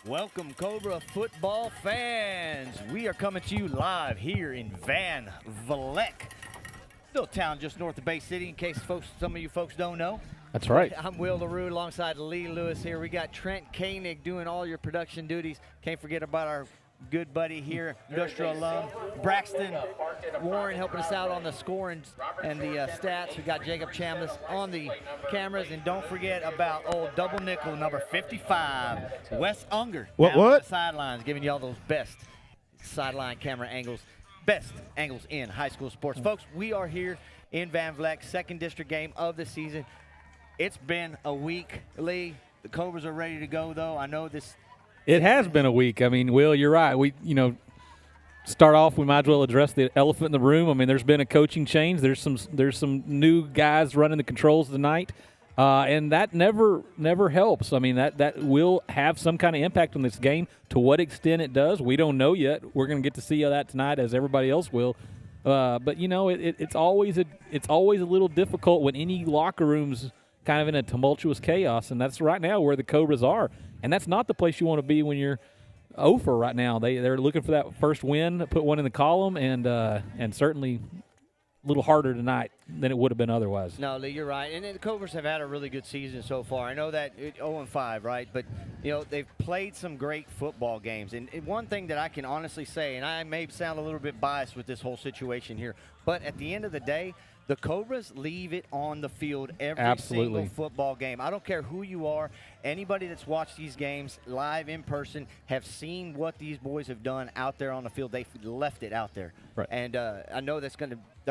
Welcome, Cobra football fans. We are coming to you live here in Vleck, little town just north of Bay City, in case some of you folks don't know. That's right. I'm Will LaRue alongside Lee Lewis here. We got Trent Koenig doing all your production duties. Can't forget about our good buddy here, industrial alum, Braxton Warren, helping us out on the score and the stats. We got Jacob Chambliss on the cameras, and don't forget about old double nickel number 55, Wes Unger. What? On the sidelines, giving you all those best sideline camera angles, best angles in high school sports. Folks, we are here in Van Vleck, second district game of the season. It's been a week, Lee. The Cobras are ready to go, though. I know this. It has been a week. I mean, Will, you're right. We start off, we might as well address the elephant in the room. I mean, there's been a coaching change. There's some new guys running the controls tonight, and that never helps. I mean, that will have some kind of impact on this game. To what extent it does, we don't know yet. We're going to get to see that tonight, as everybody else will. But it's always a little difficult when any locker room's kind of in a tumultuous chaos, and that's right now where the Cobras are. And that's not the place you want to be when you're over right now. They're looking for that first win, put one in the column, and certainly a little harder tonight than it would have been otherwise. No, Lee, you're right. And the Cobras have had a really good season so far. I know that 0-5, right? But, they've played some great football games. And one thing that I can honestly say, and I may sound a little bit biased with this whole situation here, but at the end of the day, the Cobras leave it on the field every single football game. I don't care who you are. Anybody that's watched these games live in person have seen what these boys have done out there on the field. They've left it out there. Right. And I know they're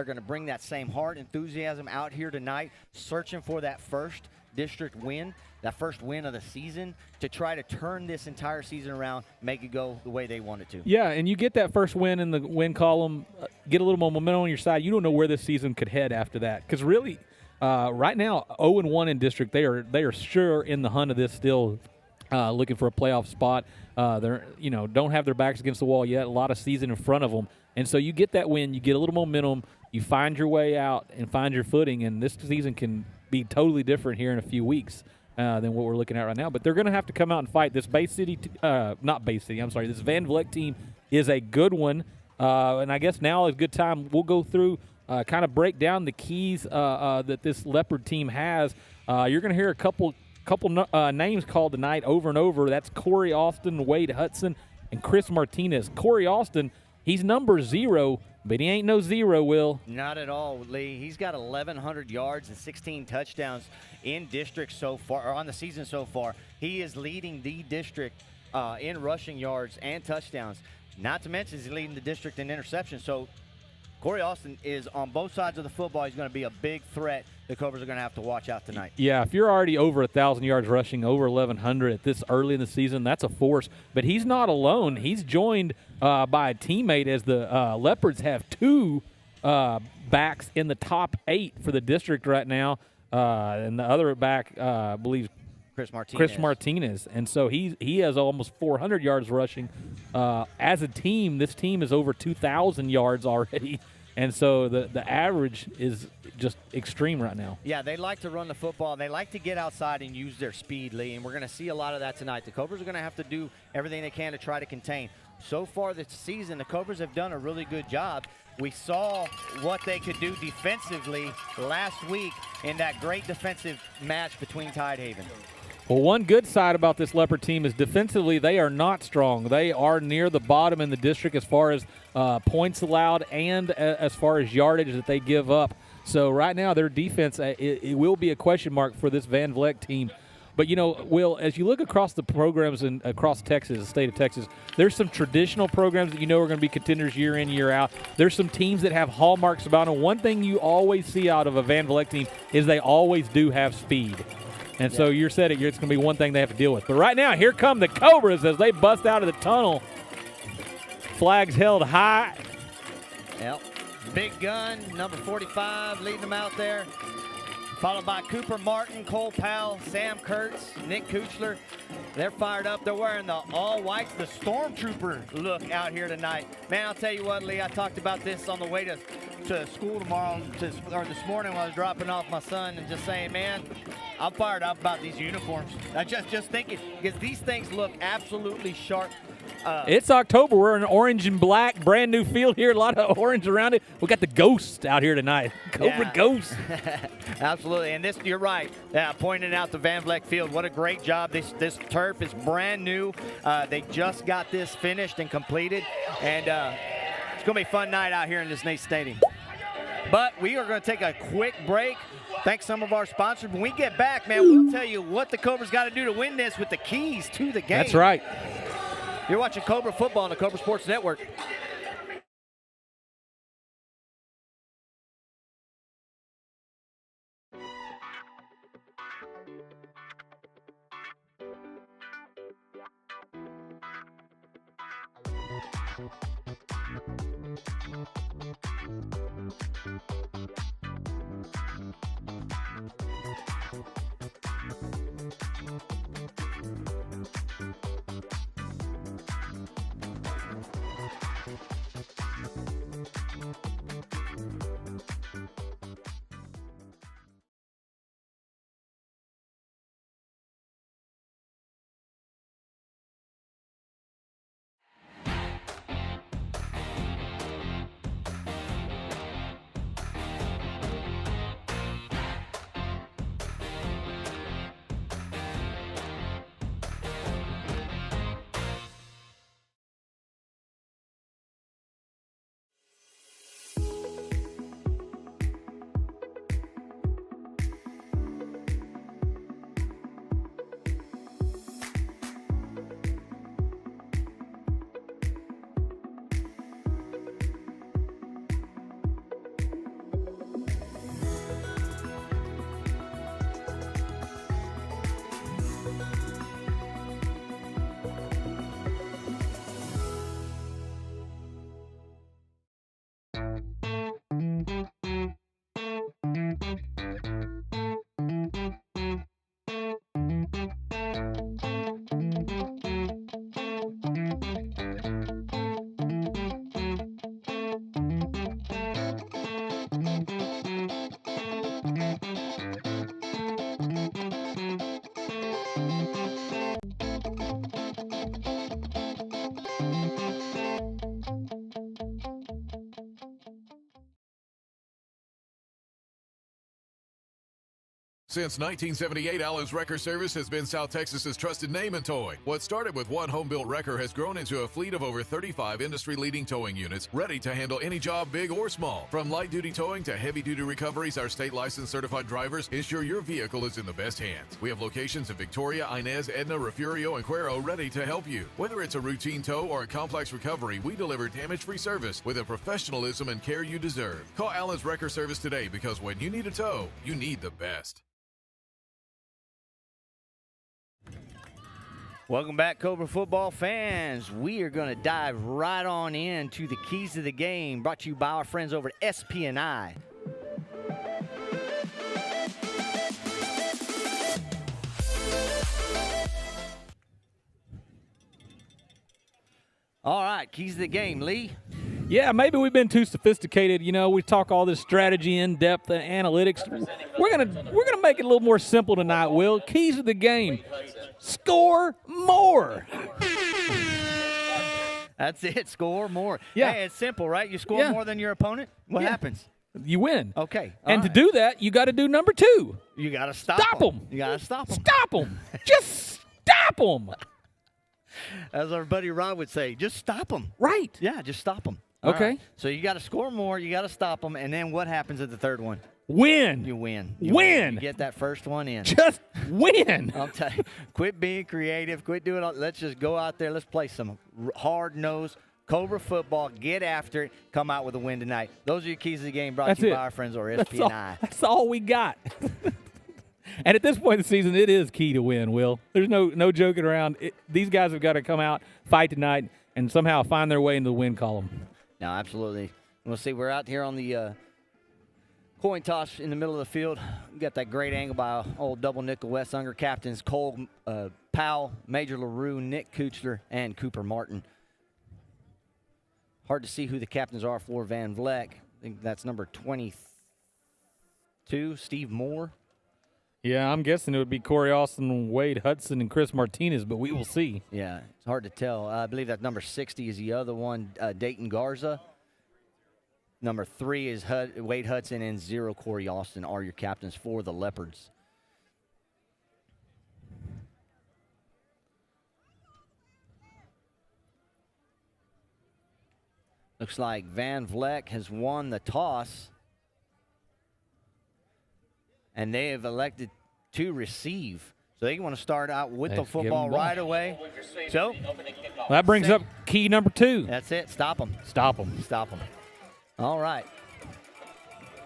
going to bring that same heart, enthusiasm out here tonight, searching for that first district win, that first win of the season, to try to turn this entire season around, make it go the way they want it to. Yeah, and you get that first win in the win column, get a little more momentum on your side. You don't know where this season could head after that, because really, right now, 0-1 in district, they are sure in the hunt of this still, looking for a playoff spot. They're don't have their backs against the wall yet. A lot of season in front of them, and so you get that win, you get a little momentum, you find your way out and find your footing, and this season can be totally different here in a few weeks than what we're looking at right now. But they're going to have to come out and fight. This Bay City, not Bay City, I'm sorry, this Van Vleck team is a good one, and I guess now is a good time. We'll go through, kind of break down the keys that this Leopard team has. You're going to hear a couple names called tonight over and over. That's Corey Austin, Wade Hudson, and Chris Martinez. Corey Austin, he's number 0, but he ain't no 0, Will. Not at all, Lee. He's got 1,100 yards and 16 touchdowns in district so far, or on the season so far. He is leading the district in rushing yards and touchdowns. Not to mention he's leading the district in interceptions. So Corey Austin is on both sides of the football. He's going to be a big threat the Cobras are going to have to watch out tonight. Yeah, if you're already over 1,000 yards rushing, over 1,100 at this early in the season, that's a force. But he's not alone. He's joined by a teammate, as the Leopards have 2 backs in the top 8 for the district right now. And the other back, I believe, Chris Martinez. And so he has almost 400 yards rushing. As a team, this team is over 2,000 yards already. And so the average is just extreme right now. Yeah, they like to run the football. They like to get outside and use their speed, Lee, and we're going to see a lot of that tonight. The Cobras are going to have to do everything they can to try to contain. So far this season, the Cobras have done a really good job. We saw what they could do defensively last week in that great defensive match between Tidehaven. Well, one good side about this Leopard team is defensively they are not strong. They are near the bottom in the district as far as points allowed and as far as yardage that they give up. So right now their defense, it will be a question mark for this Van Vleck team. But, Will, as you look across the programs and across Texas, the state of Texas, there's some traditional programs that are going to be contenders year in, year out. There's some teams that have hallmarks about them. One thing you always see out of a Van Vleck team is they always do have speed. And so you said it's going to be one thing they have to deal with. But right now, here come the Cobras as they bust out of the tunnel. Flags held high. Yep. Big gun, number 45, leading them out there. Followed by Cooper Martin, Cole Powell, Sam Kurtz, Nick Kuchler. They're fired up. They're wearing the all whites, the Stormtrooper look out here tonight. Man, I'll tell you what, Lee, I talked about this on the way to school tomorrow, or this morning when I was dropping off my son, and just saying, man, I'm fired up about these uniforms. I just thinking, because these things look absolutely sharp. It's October. We're in orange and black, brand new field here. A lot of orange around it. We got the Ghost out here tonight. Cobra Ghost. Absolutely. And this, you're right. Yeah, pointing out the Van Vleck field. What a great job. This turf is brand new. They just got this finished and completed. And it's going to be a fun night out here in this Nate Stadium. But we are going to take a quick break. Thanks some of our sponsors. When we get back, man, we'll tell you what the Cobras got to do to win this with the keys to the game. That's right. You're watching Cobra Football on the Cobra Sports Network. Since 1978, Allen's Wrecker Service has been South Texas's trusted name in towing. What started with one home-built wrecker has grown into a fleet of over 35 industry-leading towing units, ready to handle any job, big or small. From light-duty towing to heavy-duty recoveries, our state-licensed certified drivers ensure your vehicle is in the best hands. We have locations in Victoria, Inez, Edna, Refugio, and Cuero ready to help you. Whether it's a routine tow or a complex recovery, we deliver damage-free service with the professionalism and care you deserve. Call Allen's Wrecker Service today, because when you need a tow, you need the best. Welcome back, Cobra football fans. We are going to dive right on into the keys to the game, brought to you by our friends over at SP&I. All right, keys to the game, Lee. Yeah, maybe we've been too sophisticated. You know, we talk all this strategy, in-depth, and analytics. We're gonna make it a little more simple tonight, Will. Keys to the game. Score more. That's it. Score more. Yeah. Hey, it's simple, right? You score more than your opponent, what happens? You win. Okay. And to do that, you got to do number two. You got to stop them. You got to stop them. Stop them. Just stop them. As our buddy Rob would say, just stop them. Right. Yeah, just stop them. Okay. Right. So you got to score more. You got to stop them. And then what happens at the third one? Win. You win. Win. You get that first one in. Just win. I'll tell you, quit being creative. Quit doing all. Let's just go out there. Let's play some hard-nosed Cobra football. Get after it. Come out with a win tonight. Those are your keys to the game, brought to you by our friends over at SP&I. That's all we got. And at this point in the season, it is key to win, Will. There's no joking around. These guys have got to come out, fight tonight, and somehow find their way into the win column. No, absolutely. We'll see. We're out here on the coin toss in the middle of the field. We got that great angle by old double nickel West Unger captains Cole Powell, Major LaRue, Nick Kuchler, and Cooper Martin. Hard to see who the captains are for Van Vleck. I think that's number 22, Steve Moore. Yeah, I'm guessing it would be Corey Austin, Wade Hudson, and Chris Martinez, but we will see. Yeah, it's hard to tell. I believe that number 60 is the other one, Dayton Garza. Number 3 is Wade Hudson, and 0 Corey Austin are your captains for the Leopards. Looks like Van Vleck has won the toss, and they have elected to receive. So they want to start out with the football right away. So that brings up key number 2. That's it. Stop them. Stop them. Stop them. All right.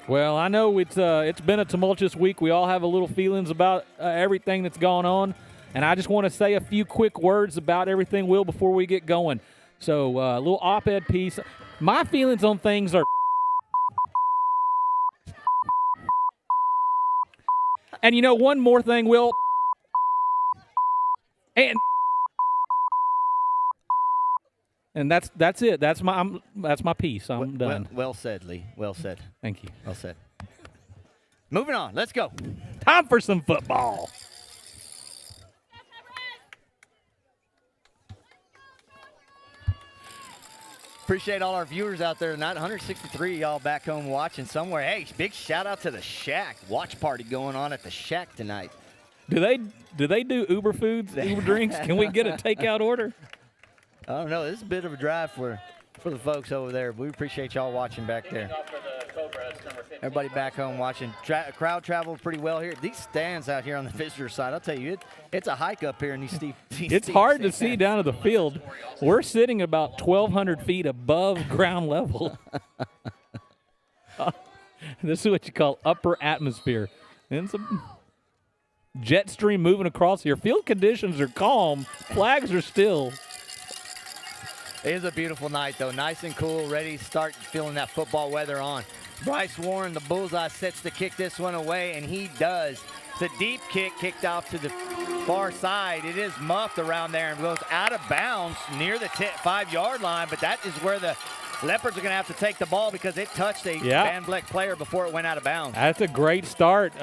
Well, I know it's been a tumultuous week. We all have a little feelings about everything that's gone on, and I just want to say a few quick words about everything, Will, before we get going. So a little op-ed piece. My feelings on things are, and you know, one more thing, Will, and that's it. That's my piece. I'm done. Well said, Lee. Well said. Thank you. Well said. Moving on. Let's go. Time for some football. Appreciate all our viewers out there tonight. 163 y'all back home watching somewhere. Hey, big shout out to the Shack. Watch party going on at the Shack tonight. Do they do Uber foods, Uber drinks? Can we get a takeout order? I don't know. This is a bit of a drive for the folks over there. We appreciate y'all watching back there. Everybody back home watching. Crowd traveled pretty well here. These stands out here on the visitor side, I'll tell you, it's a hike up here in these steep. It's hard to see down to the field. We're sitting about 1,200 feet above ground level. This is what you call upper atmosphere. And some jet stream moving across here. Field conditions are calm. Flags are still. It is a beautiful night, though. Nice and cool, ready to start feeling that football weather on. Bryce Warren, the bullseye, sets to kick this one away, and he does. It's a deep kick kicked off to the far side. It is muffed around there and goes out of bounds near the 5-yard line, but that is where the Leopards are going to have to take the ball because it touched a Van Vleck player before it went out of bounds. That's a great start.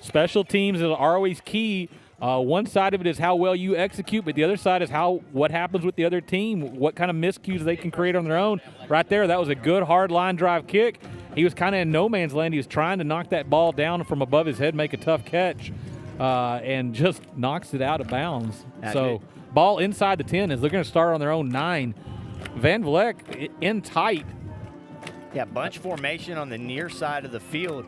Special teams are always key. One side of it is how well you execute, but the other side is what happens with the other team, what kind of miscues they can create on their own. Right there, that was a good hard line drive kick. He was kind of in no man's land. He was trying to knock that ball down from above his head, make a tough catch, and just knocks it out of bounds. Ball inside the 10 as they're going to start on their own 9. Van Vleck in tight. Yeah, bunch formation on the near side of the field.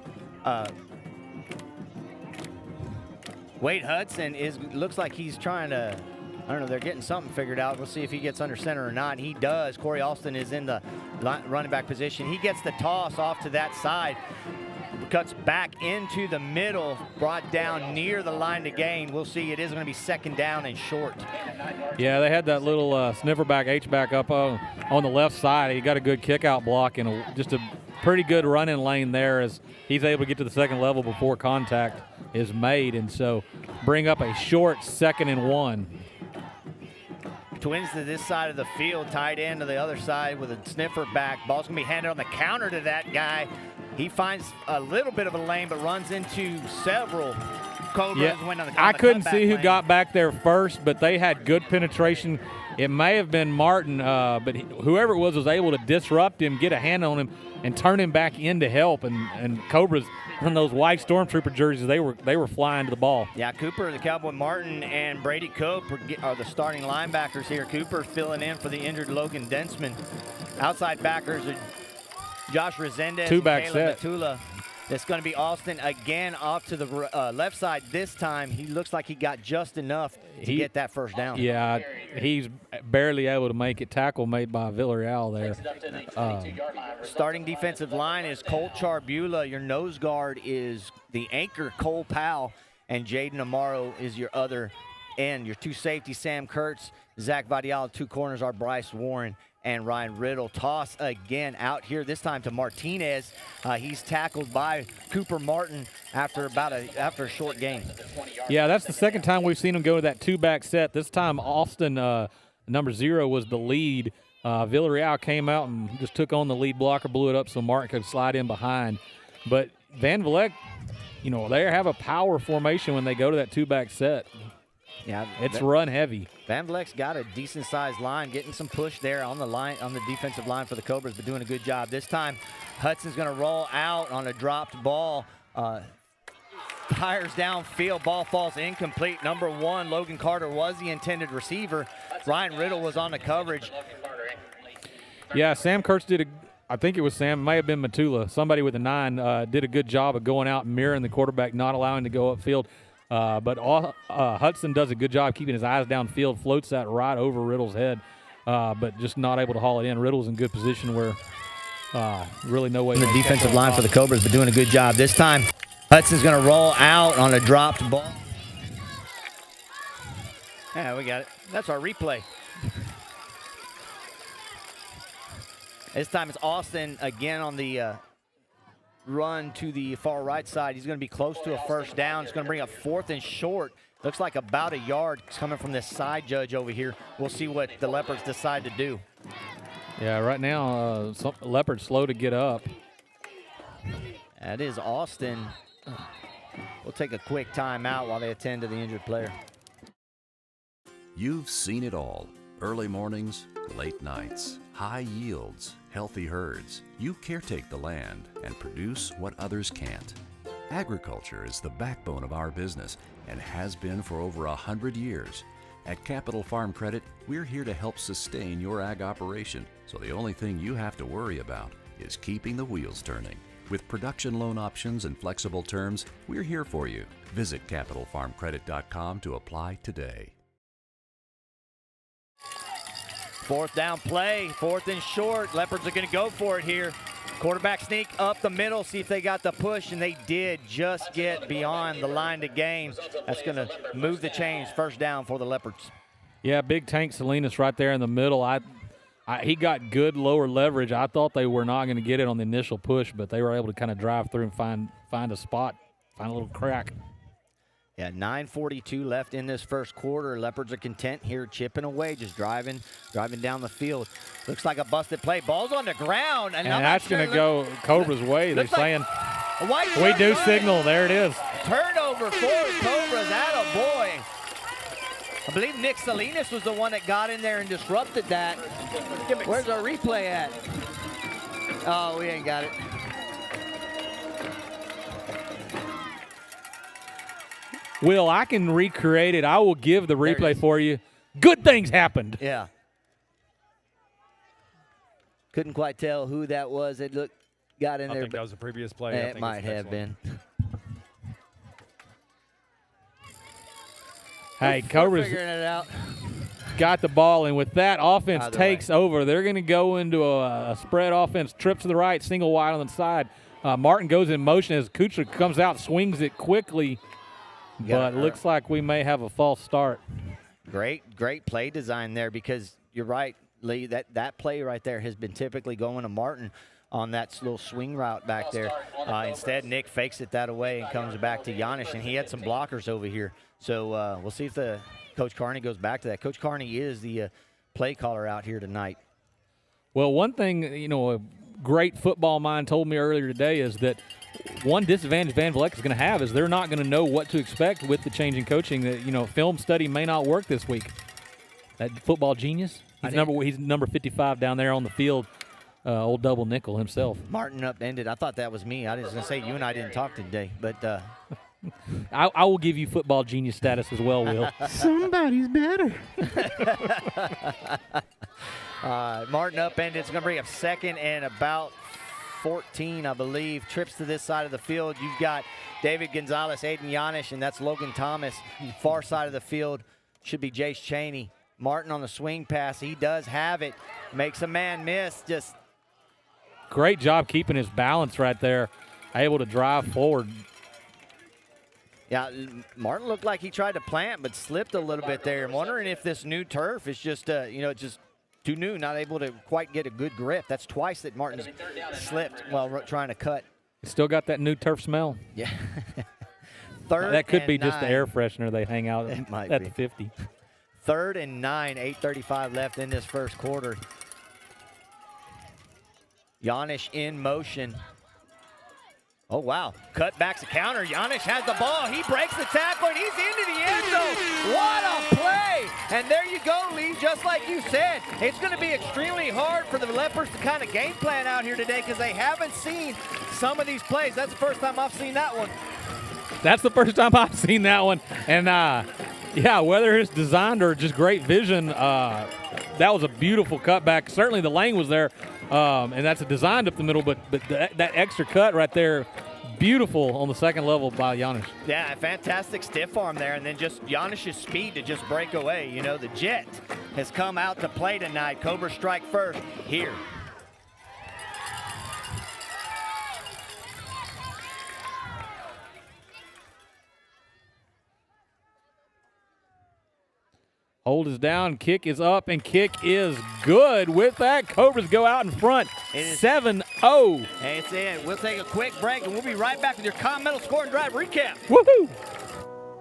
Wade Hudson looks like he's trying to, I don't know, they're getting something figured out. We'll see if he gets under center or not. He does. Corey Austin is in the running back position. He gets the toss off to that side, cuts back into the middle, brought down near the line to gain. We'll see. It is going to be second down and short. Yeah, they had that little sniffer back, H-back up on the left side. He got a good kick-out block and just a pretty good running lane there as he's able to get to the second level before contact is made, and so bring up a short 2nd and 1. Twins to this side of the field, tight end to the other side with a sniffer back. Ball's going to be handed on the counter to that guy. He finds a little bit of a lane, but runs into several Cobras. I couldn't see who got back there first, but they had good penetration. It may have been Martin, but whoever it was able to disrupt him, get a hand on him, and turn him back in to help. And Cobras, from those white Stormtrooper jerseys, they were flying to the ball. Yeah, Cooper, the Cowboy Martin, and Brady Cope are the starting linebackers here. Cooper filling in for the injured Logan Densman. Outside backers are Josh Resendez, two-back and set. Matula. It's going to be Austin again off to the left side. This time, he looks like he got just enough to get that first down. Yeah, he's barely able to make it. Tackle made by Villarreal there. Starting defensive line is Colt Charbula. Your nose guard is the anchor, Cole Powell. And Jaden Amaro is your other end. Your 2 safeties, Sam Kurtz, Zach Vadial. 2 corners are Bryce Warren and Ryan Riddle. Toss again out here, this time to Martinez. He's tackled by Cooper Martin after a short gain. Yeah, that's the second time we've seen him go to that 2-back set. This time Austin, number 0, was the lead. Villarreal came out and just took on the lead blocker, blew it up so Martin could slide in behind. But Van Vleck they have a power formation when they go to that two-back set. Yeah, it's run heavy. Van Vleck's got a decent-sized line, getting some push there on the line, on the defensive line for the Cobras, but doing a good job. This time, Hudson's going to roll out on a dropped ball. Fires downfield, ball falls incomplete. Number 1, Logan Carter was the intended receiver. Ryan Riddle was on the coverage. Yeah, Sam Kurtz I think it was Sam, it may have been Matula. Somebody with a 9 did a good job of going out and mirroring the quarterback, not allowing to go upfield. But Hudson does a good job keeping his eyes downfield, floats that right over Riddle's head, but just not able to haul it in. Riddle's in good position where really no way. The defensive line for the Cobras, but doing a good job. This time, Hudson's going to roll out on a dropped ball. Yeah, we got it. That's our replay. This time it's Austin again on the run to the far right side. He's going to be close to a first down. It's going to bring up 4th and short. Looks like about a yard coming from this side judge over here. We'll see what the Leopards decide to do. Yeah, right now, Leopards slow to get up. That is Austin. We'll take a quick timeout while they attend to the injured player. You've seen it all. Early mornings, late nights, high yields, healthy herds. You caretake the land and produce what others can't. Agriculture is the backbone of our business and has been for over 100 years. At Capital Farm Credit, we're here to help sustain your ag operation, so the only thing you have to worry about is keeping the wheels turning. With production loan options and flexible terms, we're here for you. Visit CapitalFarmCredit.com to apply today. 4th down play, 4th and short. Leopards are going to go for it here. Quarterback sneak up the middle, see if they got the push, and they did just get beyond the line to gain. That's going to move the chains. First down for the Leopards. Yeah, big Tank Salinas right there in the middle. He got good lower leverage. I thought they were not going to get it on the initial push, but they were able to kind of drive through and find a spot, find a little crack. Yeah, 9:42 left in this first quarter. Leopards are content here, chipping away, just driving down the field. Looks like a busted play. Ball's on the ground. And that's going to go Cobra's way. They're saying, we do signal. There it is. Turnover for Cobras. Attaboy. I believe Nick Salinas was the one that got in there and disrupted that. Where's our replay at? Oh, we ain't got it. Will, I can recreate it. I will give the replay for you. Good things happened. Yeah. Couldn't quite tell who that was. It got in there. I think that was a previous play. It might have been. Hey, Cobra's figuring it out. Got the ball, and with that, offense takes over. They're going to go into a spread offense, trip to the right, single wide on the side. Martin goes in motion as Kuchar comes out, swings it quickly. But it looks like we may have a false start. Great play design there, because you're right, Lee, that play right there has been typically going to Martin on that little swing route back there. Instead, Nick fakes it that away and comes back to Giannis, and he had some blockers over here. So we'll see if Coach Carney goes back to that. Coach Carney is the play caller out here tonight. Well, one thing, a great football mind told me earlier today is that one disadvantage Van Vleck is going to have is they're not going to know what to expect with the changing coaching. That film study may not work this week. That football genius, he's number 55 down there on the field. Old double nickel himself. Martin upended. I thought that was me. I was going to say you and I didn't talk today, but I will give you football genius status as well, Will. Somebody's better. Martin upended. It's going to bring up 2nd and about 14, I believe. Trips to this side of the field. You've got David Gonzalez, Aiden Yanish, and that's Logan Thomas. Far side of the field should be Jace Cheney. Martin on the swing pass. He does have it. Makes a man miss. Just great job keeping his balance right there. Able to drive forward. Yeah, Martin looked like he tried to plant but slipped a little bit there. I'm wondering if this new turf is just, just too new, not able to quite get a good grip. That's twice that Martin's slipped while trying to cut. Still got that new turf smell. Yeah. That could be just the air freshener they hang out at the 50. 3rd and 9, 8:35 left in this first quarter. Giannis in motion. Oh, wow. Cutback's a counter. Giannis has the ball. He breaks the tackle, and he's into the end zone. What a play. And there you go, Lee. Just like you said, it's going to be extremely hard for the Leopards to kind of game plan out here today because they haven't seen some of these plays. That's the first time I've seen that one. That's the first time I've seen that one. And, yeah, whether it's designed or just great vision, that was a beautiful cutback. Certainly the lane was there, and that's designed up the middle, but that extra cut right there, beautiful on the second level by Giannis. Yeah, fantastic stiff arm there, and then just Giannis' speed to just break away. You know, the Jet has come out to play tonight. Cobra strike first here. Hold is down, kick is up, and kick is good. With that, Cobras go out in front, 7-0. Hey, it's it. We'll take a quick break, and we'll be right back with your Continental Score and Drive recap. Woohoo!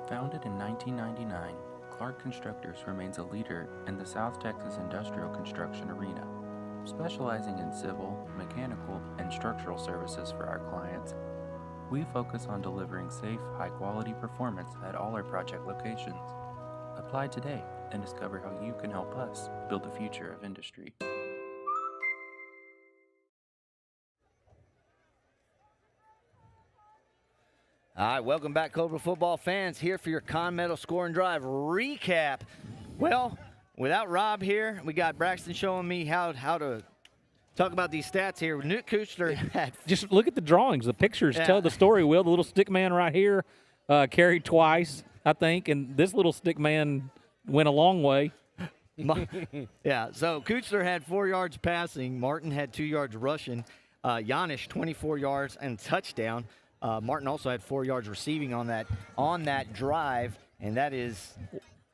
Founded in 1999, Clark Constructors remains a leader in the South Texas industrial construction arena, specializing in civil, mechanical, and structural services for our clients. We focus on delivering safe, high-quality performance at all our project locations. Apply today and discover how you can help us build the future of industry. All right, welcome back, Cobra football fans, here for your Continental Score and Drive recap. Well, without Rob here, we got Braxton showing me how to talk about these stats here. Newt Kuchler had Just look at the drawings. The pictures tell the story, Will. The little stick man right here carried twice, I think, and this little stick man went a long way. Yeah, so Kuchler had 4 yards passing. Martin had 2 yards rushing. Giannis, 24 yards and touchdown. Martin also had 4 yards receiving on that drive, and that is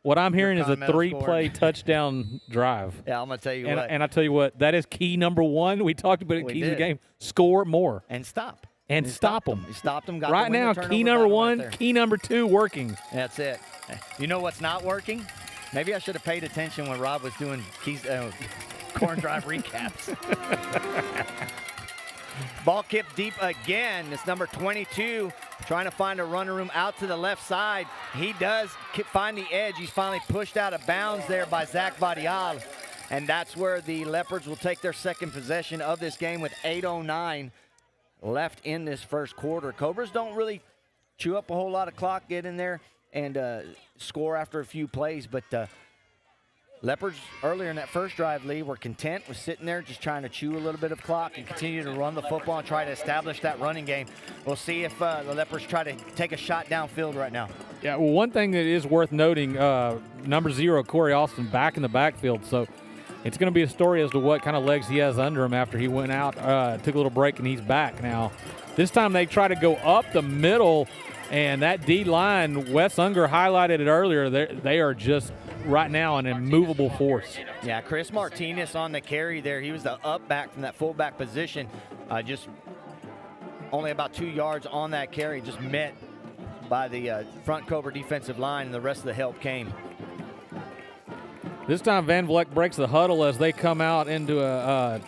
what I'm hearing is a 3-play touchdown drive. Yeah, I'm going to tell you and, what. And I tell you what, that is key number one. We talked about it, key to the game. Score more. And stop. And stop them. He stopped them. Got right now, key number one, key number two working. That's it. You know what's not working? Maybe I should have paid attention when Rob was doing corn drive recaps. Ball kicked deep again. It's number 22 trying to find a running room out to the left side. He does find the edge. He's finally pushed out of bounds there by Zach Badial. And that's where the Leopards will take their second possession of this game with 8:09 left in this first quarter. Cobras don't really chew up a whole lot of clock, get in there and score after a few plays, but Leopards earlier in that first drive, Lee, were content with sitting there just trying to chew a little bit of clock and continue to run the football and try to establish that running game. We'll see if the Leopards try to take a shot downfield right now. Yeah, well, one thing that is worth noting, number 0, Corey Austin, back in the backfield, so it's going to be a story as to what kind of legs he has under him after he went out, took a little break, and he's back now. This time they try to go up the middle, and that D-line, Wes Unger highlighted it earlier, they are just right now an immovable force. Yeah, Chris Martinez on the carry there. He was the up back from that fullback position, just only about 2 yards on that carry, just met by the front Cobra defensive line, and the rest of the help came. This time Van Vleck breaks the huddle as they come out into a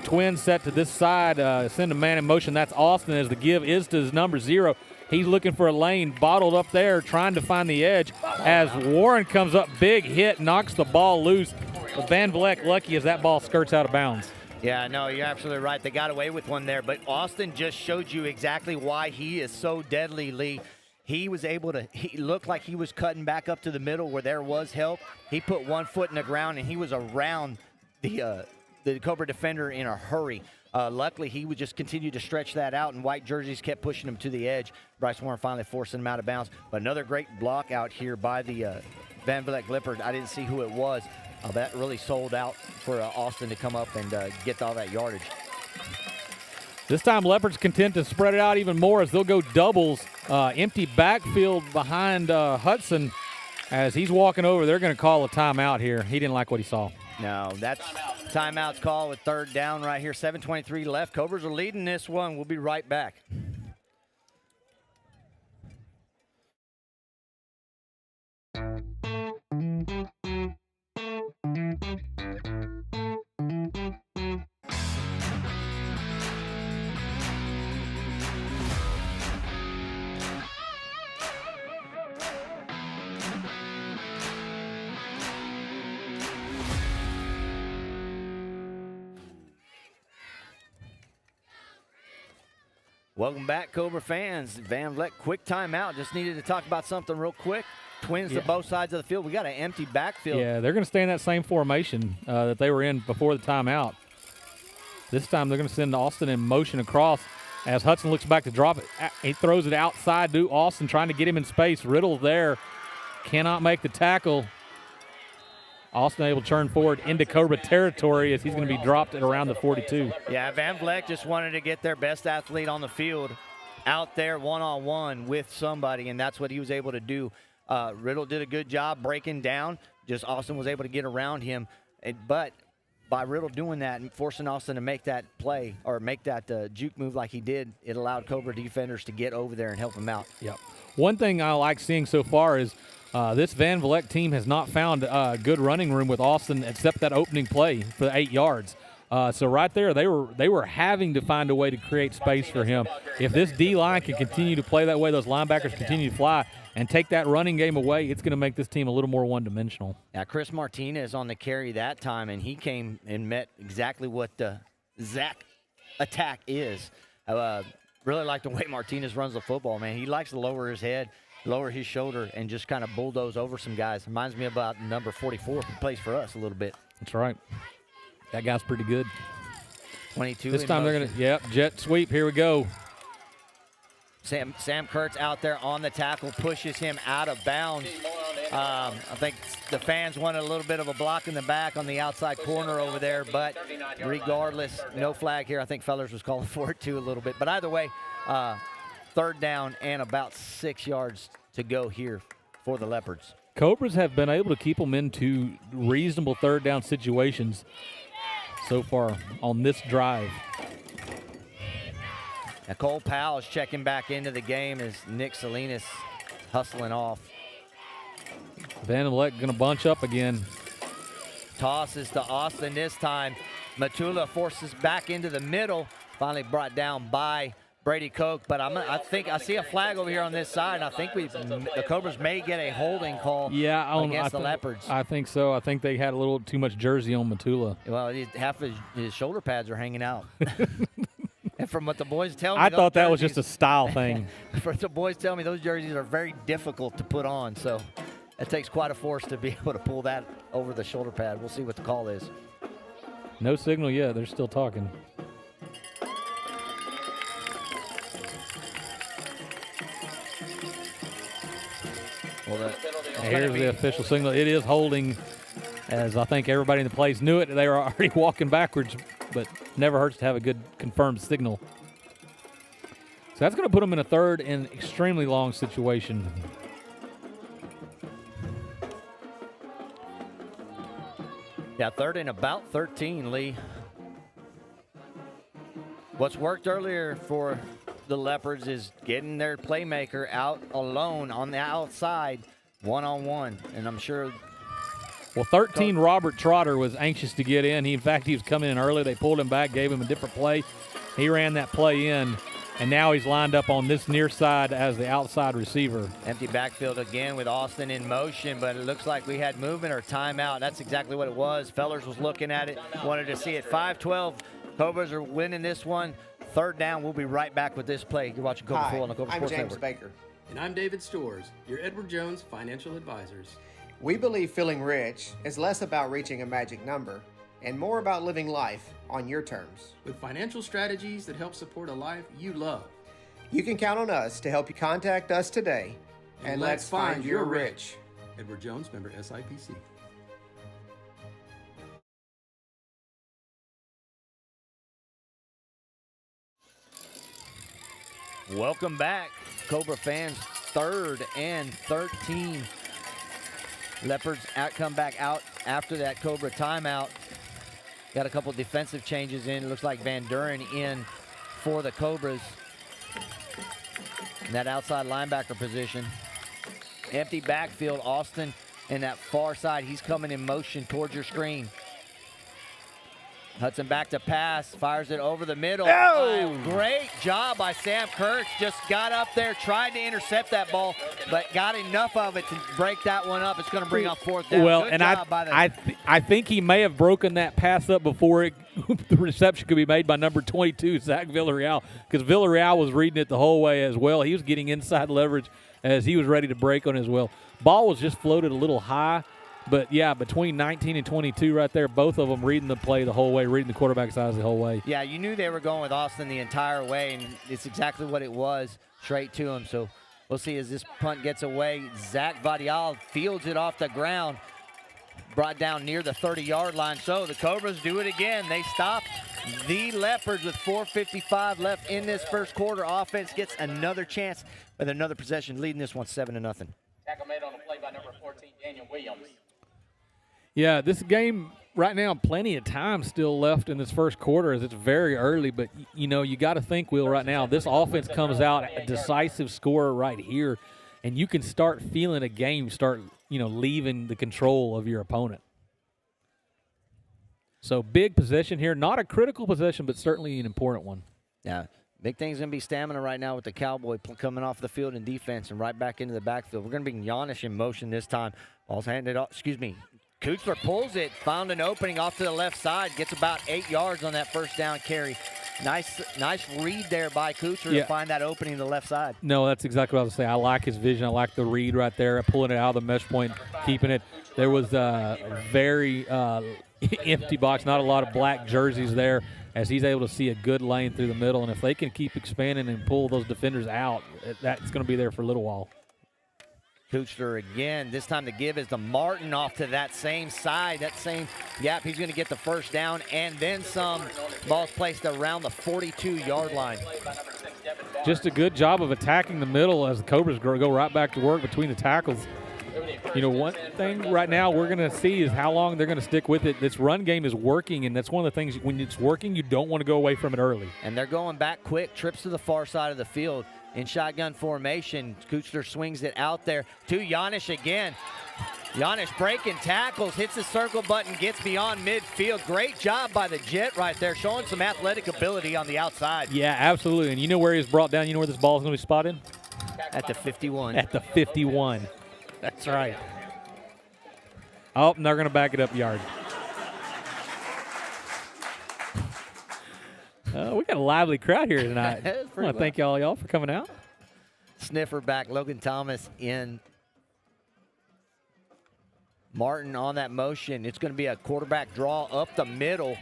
twin set to this side, send a man in motion. That's Austin as the give is to his number 0. He's looking for a lane, bottled up there, trying to find the edge. As Warren comes up, big hit, knocks the ball loose. But Van Vleck lucky as that ball skirts out of bounds. Yeah, no, you're absolutely right. They got away with one there, but Austin just showed you exactly why he is so deadly, Lee. He was able to, he looked like he was cutting back up to the middle where there was help. He put 1 foot in the ground, and he was around the Cobra defender in a hurry. Luckily, he would just continue to stretch that out, and white jerseys kept pushing him to the edge. Bryce Warren finally forcing him out of bounds. But another great block out here by the Van Vleck Leopard. I didn't see who it was. That really sold out for Austin to come up and get all that yardage. This time, Leopards content to spread it out even more as they'll go doubles. Empty backfield behind Hudson. As he's walking over, they're going to call a timeout here. He didn't like what he saw. No, that's timeout's call with 3rd down right here. 7:23 left. Cobras are leading this one. We'll be right back. Welcome back, Cobra fans. Van Vleck, quick timeout. Just needed to talk about something real quick. Twins to both sides of the field. We got an empty backfield. Yeah, they're going to stay in that same formation that they were in before the timeout. This time they're going to send Austin in motion across as Hudson looks back to drop it. He throws it outside to Austin, trying to get him in space. Riddle there cannot make the tackle. Austin able to turn forward into Cobra territory as he's going to be dropped at around the 42. Yeah, Van Vleck just wanted to get their best athlete on the field out there one-on-one with somebody, and that's what he was able to do. Riddle did a good job breaking down. Just Austin was able to get around him. But by Riddle doing that and forcing Austin to make that play or make that juke move like he did, it allowed Cobra defenders to get over there and help him out. Yep. One thing I like seeing so far is this Van Vleck team has not found good running room with Austin except that opening play for the 8 yards. So right there, they were having to find a way to create space for him. If this D-line can continue to play that way, those linebackers continue to fly and take that running game away, it's going to make this team a little more one-dimensional. Now, Chris Martinez on the carry that time, and he came and met exactly what the Zach attack is. Really like the way Martinez runs the football, man. He likes to lower his head, lower his shoulder, and just kind of bulldoze over some guys. Reminds me about number 44 who plays for us a little bit. That's right. That guy's pretty good. 22. This time they're going to, jet sweep. Here we go. Sam Kurtz out there on the tackle, pushes him out of bounds. I think the fans wanted a little bit of a block in the back on the outside corner over there, but regardless, no flag here. I think Fellers was calling for it too a little bit. But either way, third down and about 6 yards to go here for the Leopards. Cobras have been able to keep them into reasonable third down situations so far on this drive. Now Cole Powell is checking back into the game as Nick Salinas hustling off. Van Vleck going to bunch up again. Tosses to Austin this time. Matula forces back into the middle. Finally brought down by Brady Koch, but I think I see a flag over here on this side, and I think the Cobras may get a holding call against the Leopards. I think so. I think they had a little too much jersey on Matula. Well, half of his shoulder pads are hanging out. And from what the boys tell me, I thought that was just a style thing. From the boys tell me, those jerseys are very difficult to put on, so it takes quite a force to be able to pull that over the shoulder pad. We'll see what the call is. No signal yet. They're still talking. Well, here's the official signal. It is holding, as I think everybody in the place knew it. They were already walking backwards, but never hurts to have a good confirmed signal. So that's going to put them in a third and extremely long situation. Yeah, third and about 13, Lee. What's worked earlier for the Leopards is getting their playmaker out alone on the outside, one-on-one, and I'm sure. Well, 13, Robert Trotter was anxious to get in. In fact, he was coming in early. They pulled him back, gave him a different play. He ran that play in, and now he's lined up on this near side as the outside receiver. Empty backfield again with Austin in motion, but it looks like we had movement or timeout. That's exactly what it was. Fellers was looking at it, wanted to see it. 5-12. Cobras are winning this one. Third down, we'll be right back with this play. You're watching Cobra Full on the Cobra Sports I'm James Network. Baker. And I'm David Stores, your Edward Jones Financial Advisors. We believe feeling rich is less about reaching a magic number and more about living life on your terms. With financial strategies that help support a life you love. You can count on us to help you contact us today, and let's find your rich. Edward Jones, member SIPC. Welcome back, Cobra fans. Third and 13. Leopards come back out after that Cobra timeout. Got a couple defensive changes in. It looks like Van Duren in for the Cobras in that outside linebacker position. Empty backfield, Austin in that far side. He's coming in motion towards your screen. Hudson back to pass, fires it over the middle. Oh! Great job by Sam Kurtz. Just got up there, tried to intercept that ball, but got enough of it to break that one up. It's going to bring up fourth down. Well, Good and job by the I think he may have broken that pass up before the reception could be made by number 22, Zach Villarreal, because Villarreal was reading it the whole way as well. He was getting inside leverage as he was ready to break on as well. Ball was just floated a little high, but, yeah, between 19 and 22 right there, both of them reading the play the whole way, reading the quarterback's eyes the whole way. Yeah, you knew they were going with Austin the entire way, and it's exactly what it was, straight to him. So we'll see as this punt gets away. Zach Vadial fields it off the ground, brought down near the 30-yard line. So the Cobras do it again. They stop the Leopards with 4:55 left in this first quarter. Offense gets another chance with another possession, leading this one 7-0. Tackle made on the play by number 14, Daniel Williams. Yeah, this game right now, plenty of time still left in this first quarter as it's very early. But, you know, you got to think, Will, right now, this offense comes out a decisive scorer right here, and you can start feeling a game start, you know, leaving the control of your opponent. So big possession here. Not a critical possession, but certainly an important one. Yeah, big thing's going to be stamina right now with the Cowboy coming off the field in defense and right back into the backfield. We're going to bring Giannis in motion this time. Ball's handed off, Kuchler pulls it, found an opening off to the left side, gets about 8 yards on that first down carry. Nice read there by Kuchler to find that opening to the left side. No, that's exactly what I was saying. I like his vision. I like the read right there, pulling it out of the mesh point, keeping it. There was a very empty box, not a lot of black jerseys there, as he's able to see a good lane through the middle. And if they can keep expanding and pull those defenders out, that's going to be there for a little while. Kuchler again. This time the give is to Martin off to that same side, that same gap. He's going to get the first down and then some. Ball's placed around the 42-yard line. Just a good job of attacking the middle as the Cobras go right back to work between the tackles. You know, one thing right now we're going to see is how long they're going to stick with it. This run game is working, and that's one of the things, when it's working, you don't want to go away from it early. And they're going back quick, trips to the far side of the field. In shotgun formation, Kuchler swings it out there to Giannis again. Giannis breaking tackles, hits the circle button, gets beyond midfield. Great job by the Jet right there, showing some athletic ability on the outside. Yeah, absolutely. And you know where he was brought down? You know where this ball is going to be spotted? At the 51. At the 51. That's right. Oh, and they're going to back it up yard. We got a lively crowd here tonight. I want to thank y'all for coming out. Sniffer back, Logan Thomas in. Martin on that motion. It's going to be a quarterback draw up the middle.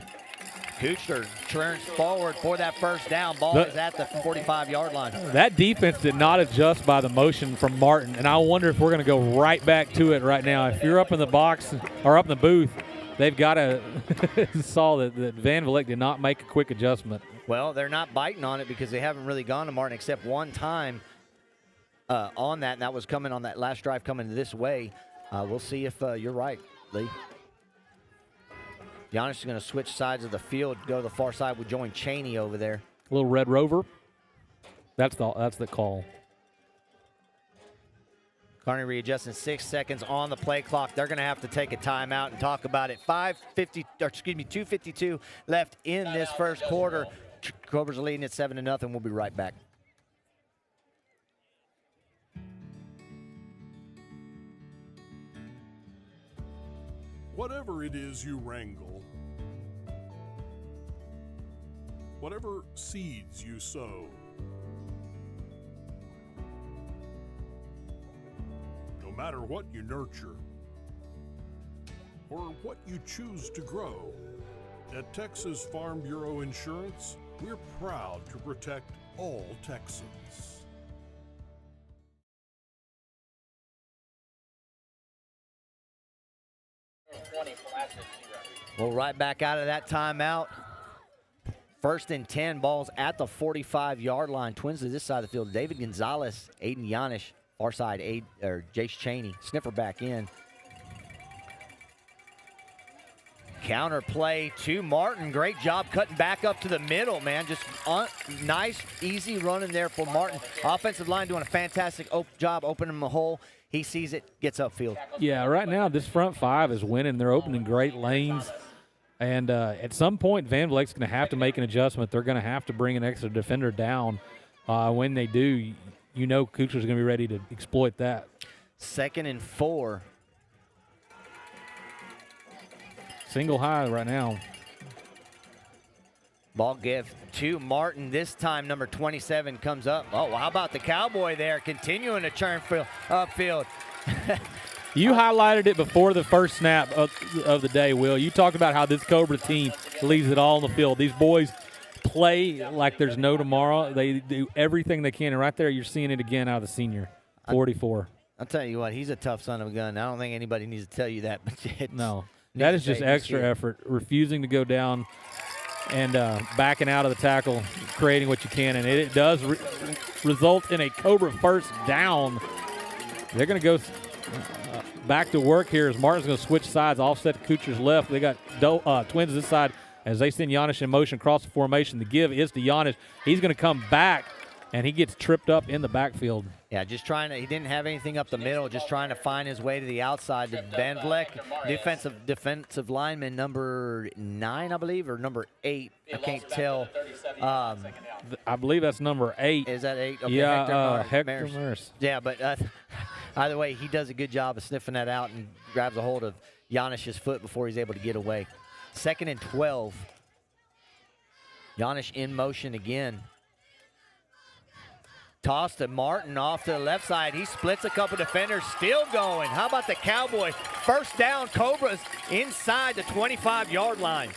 Kuchler turns forward for that first down. Ball is at the 45-yard line. That defense did not adjust by the motion from Martin, and I wonder if we're going to go right back to it right now. If you're up in the box or up in the booth, they've got to saw that Van Vleck did not make a quick adjustment. Well, they're not biting on it because they haven't really gone to Martin except one time on that, and that was coming on that last drive coming this way. We'll see if you're right, Lee. Giannis is going to switch sides of the field, go to the far side. We'll join Cheney over there. A little Red Rover. That's the call. Carney readjusting 6 seconds on the play clock. They're going to have to take a timeout and talk about it. 2:52 left in this first quarter. Cobras are leading at 7-0. We'll be right back. Whatever it is you wrangle, whatever seeds you sow, no matter what you nurture or what you choose to grow, at Texas Farm Bureau Insurance, we're proud to protect all Texans. Well, right back out of that timeout. 1st and 10, balls at the 45-yard line. Twins to this side of the field. David Gonzalez, Aiden Giannis, far side, Jace Cheney. Sniffer back in. Counter play to Martin. Great job cutting back up to the middle, man. Just nice, easy running there for Martin. Offensive line doing a fantastic job opening the hole. He sees it, gets upfield. Yeah, right now this front five is winning. They're opening great lanes. And at some point, Van Vleck's going to have to make an adjustment. They're going to have to bring an extra defender down. When they do, you know Kuchler's going to be ready to exploit that. 2nd and 4. Single high right now. Ball give to Martin. This time, number 27 comes up. Oh, how about the Cowboy there, continuing to churn upfield. You highlighted it before the first snap of the day, Will. You talked about how this Cobra team leaves it all on the field. These boys play like there's no tomorrow. They do everything they can, and right there you're seeing it again out of the senior, 44. I'll tell you what, he's a tough son of a gun. I don't think anybody needs to tell you that. But no, that is just extra effort, refusing to go down and backing out of the tackle, creating what you can, and it does result in a Cobra first down. They're going to go back to work here as Martin's going to switch sides, offset to Kuchar's left. They got Twins this side as they send Giannis in motion across the formation. The give is to Giannis. He's going to come back, and he gets tripped up in the backfield. Yeah, just trying to – he didn't have anything up the middle, just trying to find his way to the outside. To Van Vleck, defensive lineman number 9, I believe, or number 8. I can't tell. I believe that's number 8. Is that 8? Okay, yeah, Hector Maris. Yeah, but either way, he does a good job of sniffing that out and grabs a hold of Giannis's foot before he's able to get away. 2nd and 12. Giannis in motion again. Toss to Martin off to the left side. He splits a couple defenders, still going. How about the Cowboy? First down, Cobras inside the 25-yard line.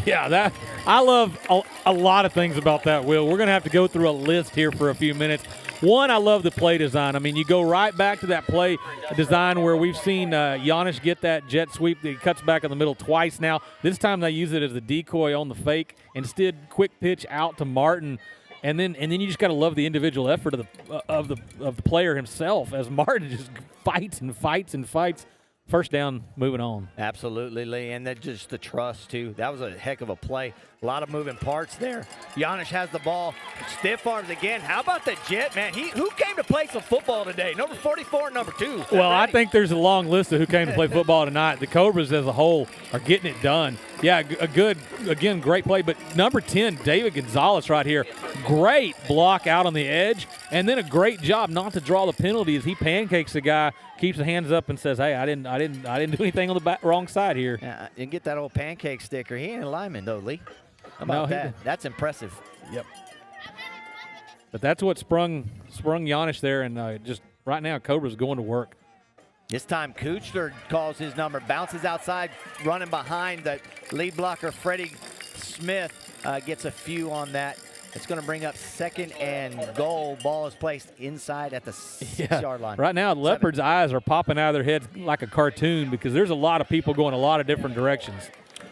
Yeah, I love a lot of things about that, Will. We're going to have to go through a list here for a few minutes. One, I love the play design. I mean, you go right back to that play design where we've seen Giannis get that jet sweep. He cuts back in the middle twice now. This time they use it as a decoy on the fake. Quick pitch out to Martin. And then you just got to love the individual effort of the player himself as Martin just fights and fights and fights. First down, moving on. Absolutely, Lee, and then just the trust, too. That was a heck of a play. A lot of moving parts there. Giannis has the ball. Stiff arms again. How about the jet, man? Who came to play some football today? Number 44 and number 2. Well, I think there's a long list of who came to play football tonight. The Cobras as a whole are getting it done. Yeah, great play. But number 10, David Gonzalez right here. Great block out on the edge. And then a great job not to draw the penalty as he pancakes the guy, keeps the hands up and says, hey, I didn't do anything on the wrong side here. Yeah, and get that old pancake sticker. He ain't a lineman, though, Lee. How about that? That's impressive. Yep. But that's what sprung Giannis there, and just right now Cobra's going to work. This time Kuchler calls his number, bounces outside, running behind the lead blocker, Freddie Smith, gets a few on that. It's going to bring up 2nd and goal. Ball is placed inside at the 6-yard line. Right now, Leopard's eyes are popping out of their heads like a cartoon because there's a lot of people going a lot of different directions.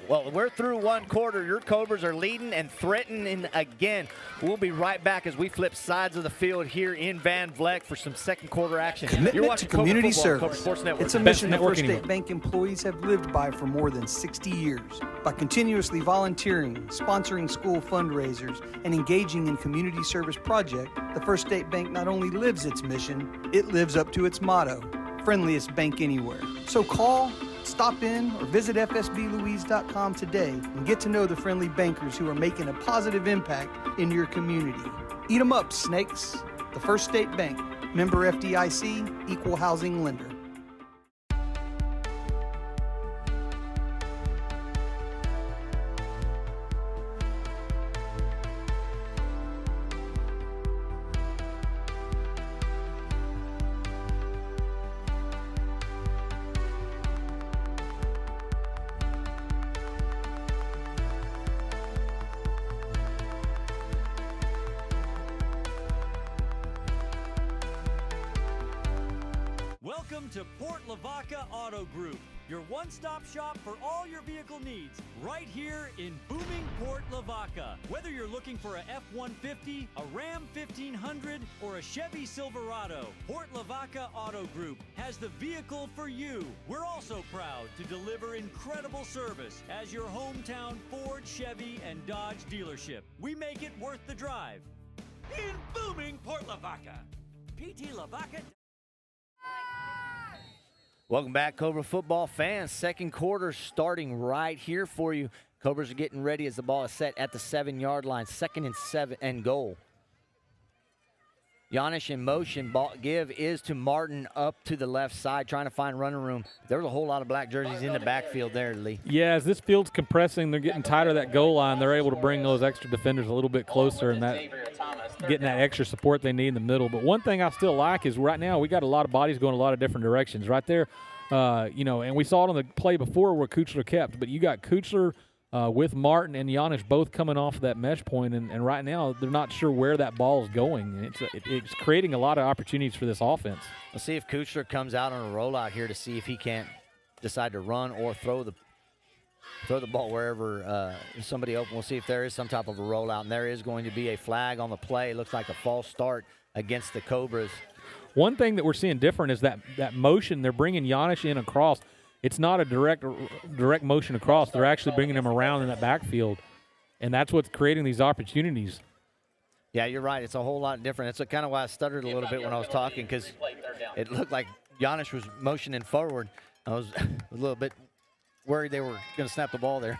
Well, we're through one quarter. Your Cobras are leading and threatening again. We'll be right back as we flip sides of the field here in Van Vleck for some second quarter action. Commitment to community service. It's a mission that First State anymore. Bank employees have lived by for more than 60 years. By continuously volunteering, sponsoring school fundraisers, and engaging in community service projects, the First State Bank not only lives its mission, it lives up to its motto, friendliest bank anywhere. So call, stop in, or visit fsblouise.com today and get to know the friendly bankers who are making a positive impact in your community. Eat 'em up, snakes. The First State Bank, member FDIC, equal housing lender. Welcome to Port Lavaca Auto Group, your one-stop shop for all your vehicle needs, right here in booming Port Lavaca. Whether you're looking for a F-150, a Ram 1500, or a Chevy Silverado, Port Lavaca Auto Group has the vehicle for you. We're also proud to deliver incredible service as your hometown Ford, Chevy, and Dodge dealership. We make it worth the drive. In booming Port Lavaca, PT Lavaca. Welcome back, Cobra football fans. Second quarter starting right here for you. Cobras are getting ready as the ball is set at the 7-yard line. 2nd and 7 and goal. Janish in motion. Ball give is to Martin up to the left side, trying to find running room. There's a whole lot of black jerseys in the backfield there, Lee. Yeah, as this field's compressing, they're getting tighter that goal line. They're able to bring those extra defenders a little bit closer and getting that extra support they need in the middle. But one thing I still like is right now we got a lot of bodies going a lot of different directions. Right there, and we saw it on the play before where Kuchler kept. But you got Kuchler with Martin and Janish both coming off of that mesh point, and right now they're not sure where that ball is going. And it's creating a lot of opportunities for this offense. Let's see if Kuchler comes out on a rollout here to see if he can't decide to run or throw the ball wherever somebody open. We'll see if there is some type of a rollout, and there is going to be a flag on the play. It looks like a false start against the Cobras. One thing that we're seeing different is that motion. They're bringing Janish in across. It's not a direct motion across. They're actually bringing him around in that backfield, and that's what's creating these opportunities. Yeah, you're right. It's a whole lot different. That's kind of why I stuttered a little bit when I was talking, because it looked like Janish was motioning forward. I was a little bit worried they were going to snap the ball there.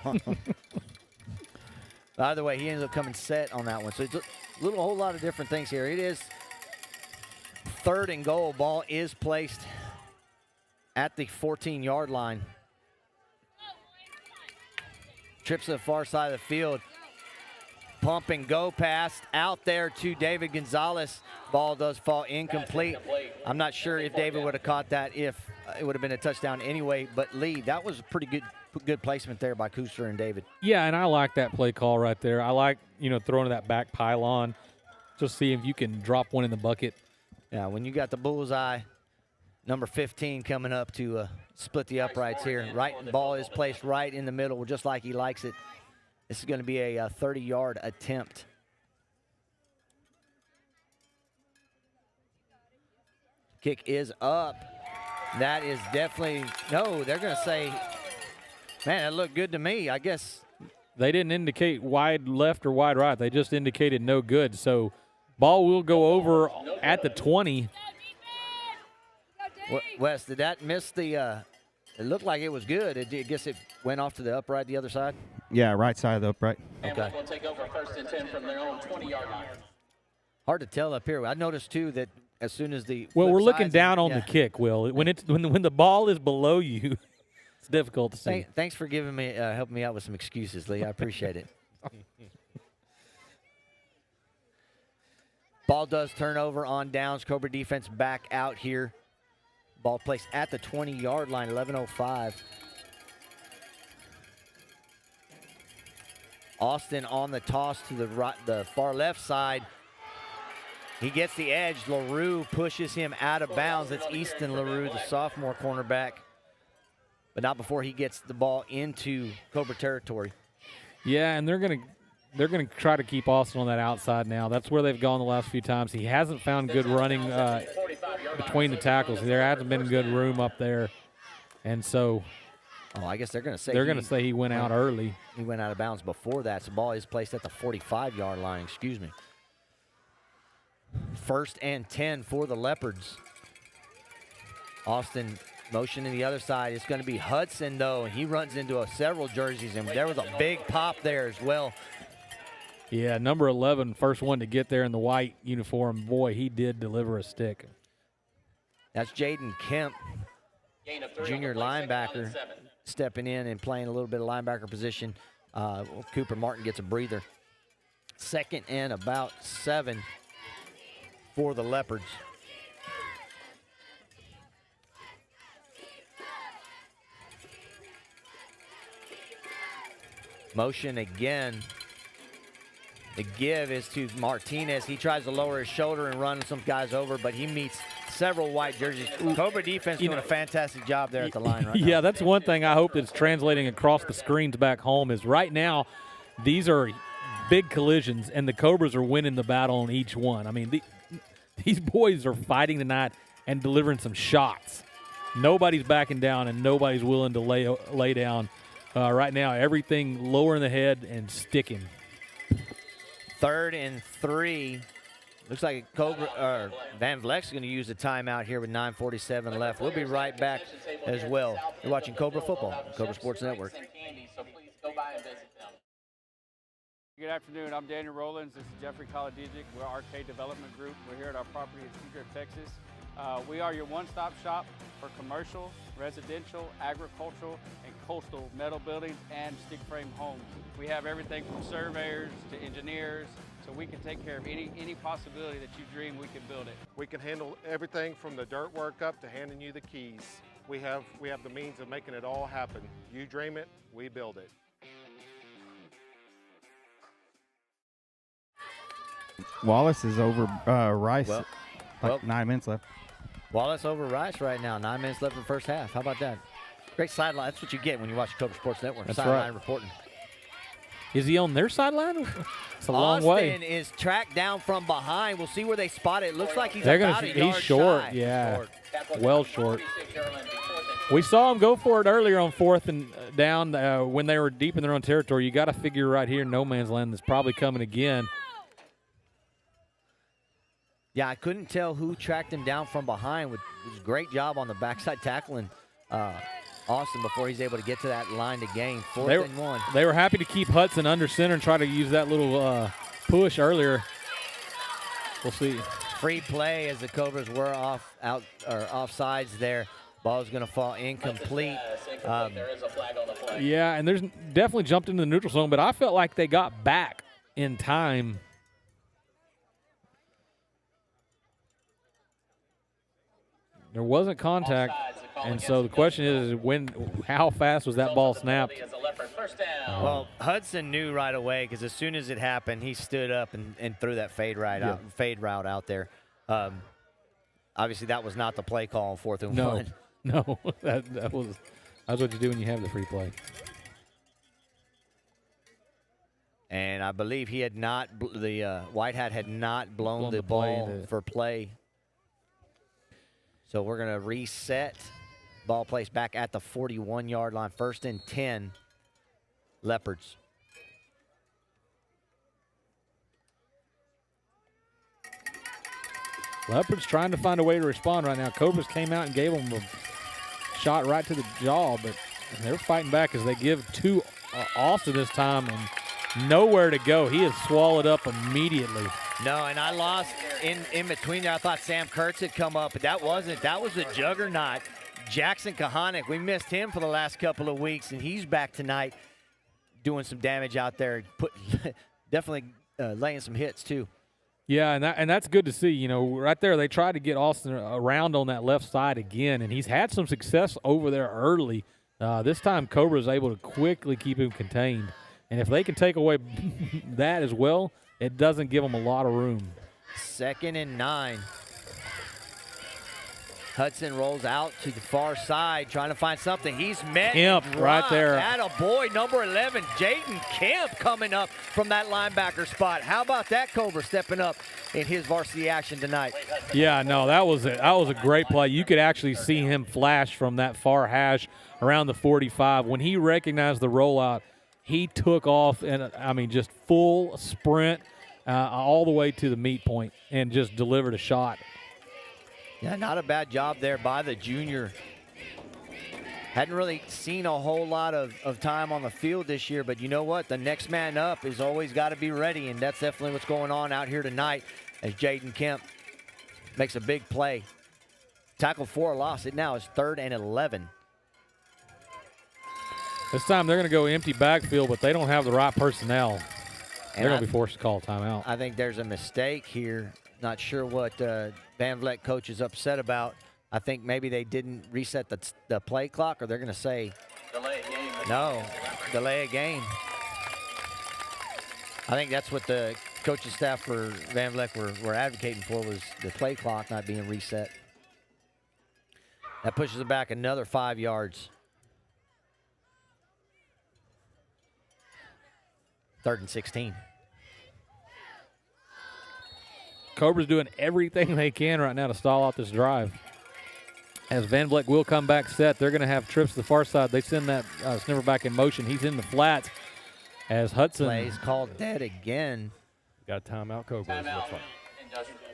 Either way, he ended up coming set on that one. So it's a whole lot of different things here. It is 3rd and goal. Ball is placed at the 14-yard line. Trips to the far side of the field. Pump and go pass out there to David Gonzalez. Ball does fall incomplete. I'm not sure if David would have caught that if it would have been a touchdown anyway. But Lee, that was a pretty good placement there by Kuchler and David. Yeah, and I like that play call right there. I like, throwing to that back pylon. Just see if you can drop one in the bucket. Yeah, when you got the bullseye, number 15 coming up to split the uprights here. Right, ball is placed right in the middle, just like he likes it. This is going to be a 30-yard attempt. Kick is up. That is definitely, no, they're going to say, man, that looked good to me. I guess they didn't indicate wide left or wide right. They just indicated no good. So ball will go over at the 20. Wes, did that miss the it looked like it was good. I guess it went off to the upright, the other side? Yeah, right side of the upright. Okay. We'll take over 1st and 10 from their own 20-yard line. Hard to tell up here. I noticed, too, that as soon as the we're looking down on the kick, Will. When the ball is below you, it's difficult to see. Thanks for giving me helping me out with some excuses, Lee. I appreciate it. Ball does turn over on downs. Cobra defense back out here. Ball placed at the 20-yard line, 11:05. Austin on the toss to the far left side. He gets the edge. LaRue pushes him out of bounds. It's Easton LaRue, the sophomore cornerback. But not before he gets the ball into Cobra territory. Yeah, and they're gonna try to keep Austin on that outside now. That's where they've gone the last few times. He hasn't found good running between the tackles. There hasn't been good room up there, and so. Oh, I guess they're going to say he went out early. He went out of bounds before that. So the ball is placed at the 45-yard line. Excuse me. 1st and 10 for the Leopards. Austin motion to the other side. It's going to be Hudson, though. He runs into several jerseys, and there was a big pop there as well. Yeah, number 11, first one to get there in the white uniform. Boy, he did deliver a stick. That's Jaden Kemp, junior linebacker, stepping in and playing a little bit of linebacker position. Cooper Martin gets a breather. 2nd and about 7 for the Leopards. Motion again. The give is to Martinez. He tries to lower his shoulder and run some guys over, but he meets several white jerseys. Cobra defense doing a fantastic job there at the line right now. Yeah, that's one thing I hope that's translating across the screens back home is right now these are big collisions, and the Cobras are winning the battle on each one. I mean, these boys are fighting tonight and delivering some shots. Nobody's backing down, and nobody's willing to lay down. Right now, everything lower in the head and sticking. 3rd and 3. Looks like Van Vleck's going to use a timeout here with 9:47 left. We'll be right back as well. You're watching Cobra Football, Cobra Sports Network. Good afternoon. I'm Daniel Rollins. This is Jeffrey Kolodijic. We're Arcade Development Group. We're here at our property in Cedar, Texas. We are your one-stop shop for commercial, residential, agricultural, and coastal metal buildings and stick frame homes. We have everything from surveyors to engineers, so we can take care of any possibility that you dream we can build it. We can handle everything from the dirt work up to handing you the keys. We have the means of making it all happen. You dream it, we build it. Wallace is over Rice. Well, 9 minutes left. Wallace over Rice right now. 9 minutes left in the first half. How about that? Great sideline. That's what you get when you watch Cobra Sports Network. That's sideline right. reporting. Is he on their sideline? It's a long way. Austin is tracked down from behind. We'll see where they spot it. It looks like he's He's short. shy. Yeah, well short. We saw him go for it earlier on 4th and down when they were deep in their own territory. You got to figure right here, no man's land is probably coming again. Yeah, I couldn't tell who tracked him down from behind. It was a great job on the backside tackling Austin before he's able to get to that line to gain. 4th and 1. They were happy to keep Hudson under center and try to use that little push earlier. We'll see. Free play as the Cobras were offsides there. Ball's going to fall incomplete. There is a flag on the play. Yeah, and there's definitely jumped into the neutral zone, but I felt like they got back in time. There wasn't contact, and so the question is how fast was that ball snapped? Well, Hudson knew right away because as soon as it happened, he stood up and threw that fade route out there. Obviously, that was not the play call on 4th and 1. No, that was what you do when you have the free play. And I believe he had not the White Hat had not blown the ball for play. So we're going to reset. Ball placed back at the 41-yard line. 1st and 10, Leopards. Leopards trying to find a way to respond right now. Cobras came out and gave them a shot right to the jaw, but they're fighting back as they give to Austin this time and nowhere to go. He is swallowed up immediately. No, and I lost in between there. I thought Sam Kurtz had come up, but that wasn't. That was a juggernaut. Jackson Kahanik, we missed him for the last couple of weeks, and he's back tonight doing some damage out there. Definitely laying some hits, too. Yeah, and that's good to see. You know, right there, they tried to get Austin around on that left side again, and he's had some success over there early. This time, Cobra is able to quickly keep him contained. And if they can take away that as well, it doesn't give them a lot of room. 2nd and 9. Hudson rolls out to the far side, trying to find something. He's met. Kemp right there. Attaboy, number 11, Jaden Kemp coming up from that linebacker spot. How about that Cobra stepping up in his varsity action tonight? Yeah, no, that was a great play. You could actually see him flash from that far hash around the 45. When he recognized the rollout, he took off and, I mean, just full sprint all the way to the meet point and just delivered a shot. Yeah, not a bad job there by the junior. Hadn't really seen a whole lot of time on the field this year, but you know what? The next man up is always got to be ready, and that's definitely what's going on out here tonight as Jaden Kemp makes a big play. Tackle for a loss. It now is 3rd and 11. This time they're going to go empty backfield, but they don't have the right personnel. They're going to be forced to call a timeout. I think there's a mistake here. Not sure what Van Vleck coach is upset about. I think maybe they didn't reset the play clock, or they're going to say Delay a game. no, delay a game. I think that's what the coaching staff for Van Vleck were advocating for, was the play clock not being reset. That pushes it back another 5 yards. 3rd and 16. Cobra's doing everything they can right now to stall out this drive. As Van Vleck will come back set, they're going to have trips to the far side. They send that sniffer back in motion. He's in the flats as Hudson. Plays called dead again. Got a timeout, Cobra. Timeout.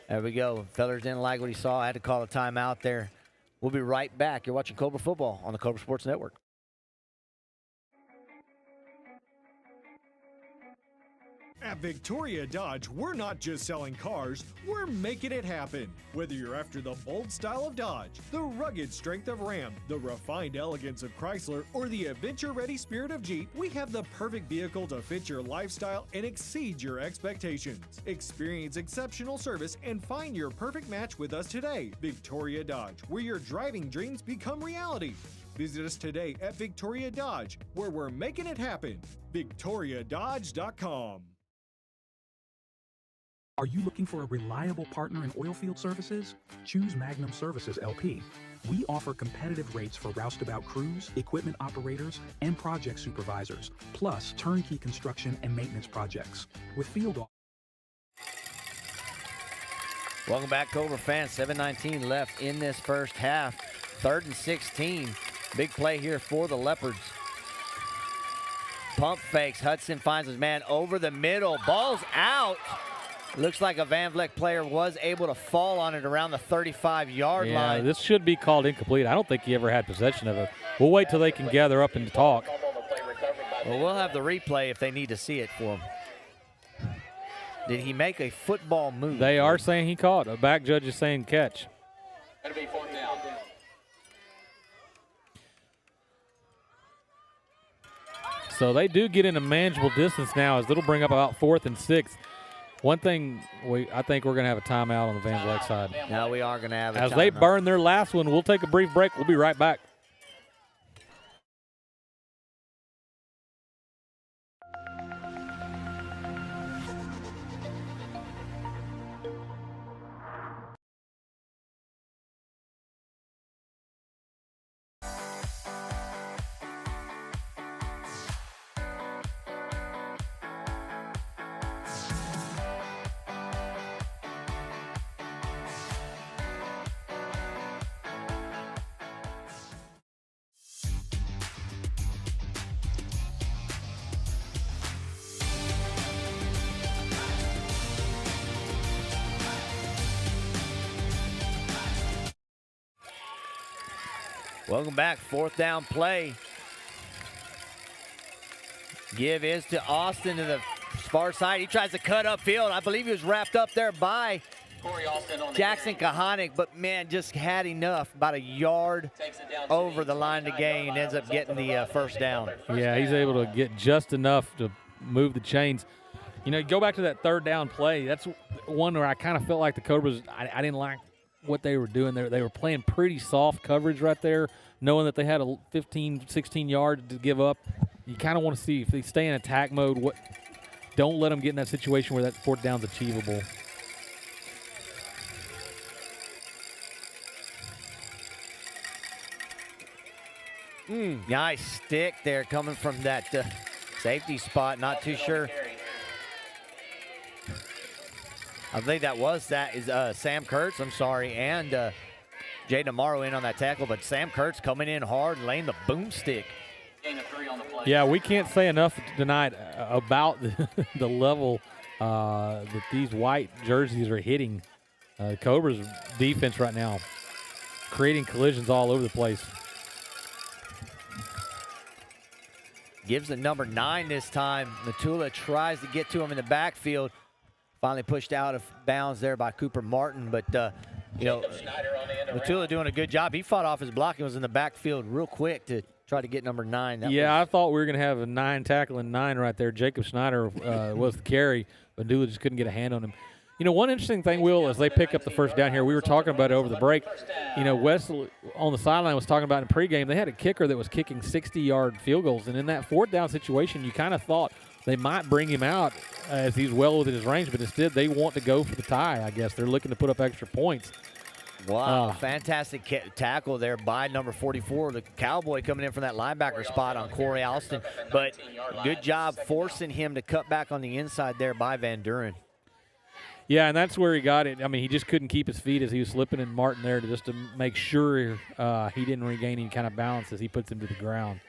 There we go. Fellers didn't like what he saw. I had to call a timeout there. We'll be right back. You're watching Cobra Football on the Cobra Sports Network. At Victoria Dodge, we're not just selling cars, we're making it happen. Whether you're after the bold style of Dodge, the rugged strength of Ram, the refined elegance of Chrysler, or the adventure-ready spirit of Jeep, we have the perfect vehicle to fit your lifestyle and exceed your expectations. Experience exceptional service and find your perfect match with us today. Victoria Dodge, where your driving dreams become reality. Visit us today at Victoria Dodge, where we're making it happen. VictoriaDodge.com. Are you looking for a reliable partner in oilfield services? Choose Magnum Services LP. We offer competitive rates for roustabout crews, equipment operators, and project supervisors, plus turnkey construction and maintenance projects. With field Welcome back, Cobra fans. 7:19 left in this first half. 3rd and 16. Big play here for the Leopards. Pump fakes. Hudson finds his man over the middle. Ball's out. Looks like a Van Vleck player was able to fall on it around the 35-yard line. This should be called incomplete. I don't think he ever had possession of it. We'll wait till they can gather up and talk. Well, we'll have the replay if they need to see it for him. Did he make a football move? They are saying he caught. A back judge is saying catch. It'll be 4th down. So they do get in a manageable distance now, as it'll bring up about 4th and 6. One thing, I think we're going to have a timeout on the Van Vleck side. Now we are going to have a As timeout. they burn their last one, we'll take a brief break. We'll be right back. Welcome back. 4th down play. Give is to Austin to the far side. He tries to cut upfield. I believe he was wrapped up there by Jackson Kahanic, but man, just had enough. About a yard over the line to gain and ends up getting the first down. Yeah, he's able to get just enough to move the chains. You know, go back to that 3rd down play. That's one where I kind of felt like the Cobras, I didn't like what they were doing there. They were playing pretty soft coverage right there, knowing that they had a 15, 16 yards to give up. You kind of want to see if they stay in attack mode. Don't let them get in that situation where that 4th down's achievable. Nice stick there coming from that safety spot. Not too sure. I think that was Sam Kurtz, I'm sorry, and Jay Demaro in on that tackle, but Sam Kurtz coming in hard, laying the boomstick. Yeah, we can't say enough tonight about the level that these white jerseys are hitting. Cobra's defense right now, creating collisions all over the place. Gives the number 9 this time. Matula tries to get to him in the backfield. Finally pushed out of bounds there by Cooper Martin, but Matula doing a good job. He fought off his block and was in the backfield real quick to try to get number 9. I thought we were going to have a 9 tackling 9 right there. Jacob Schneider was the carry, but Matula just couldn't get a hand on him. You know, one interesting thing, Will, as they pick up the first down here, we were talking about it over the break. You know, Wesley on the sideline was talking about in pregame, they had a kicker that was kicking 60-yard field goals, and in that 4th down situation, you kind of thought they might bring him out as he's well within his range, but instead they want to go for the tie, I guess. They're looking to put up extra points. Wow, fantastic tackle there by number 44, the Cowboy coming in from that linebacker spot on Corey Alston. But good job forcing him to cut back on the inside there by Van Duren. Yeah, and that's where he got it. I mean, he just couldn't keep his feet as he was slipping in Martin there just to make sure he didn't regain any kind of balance as he puts him to the ground.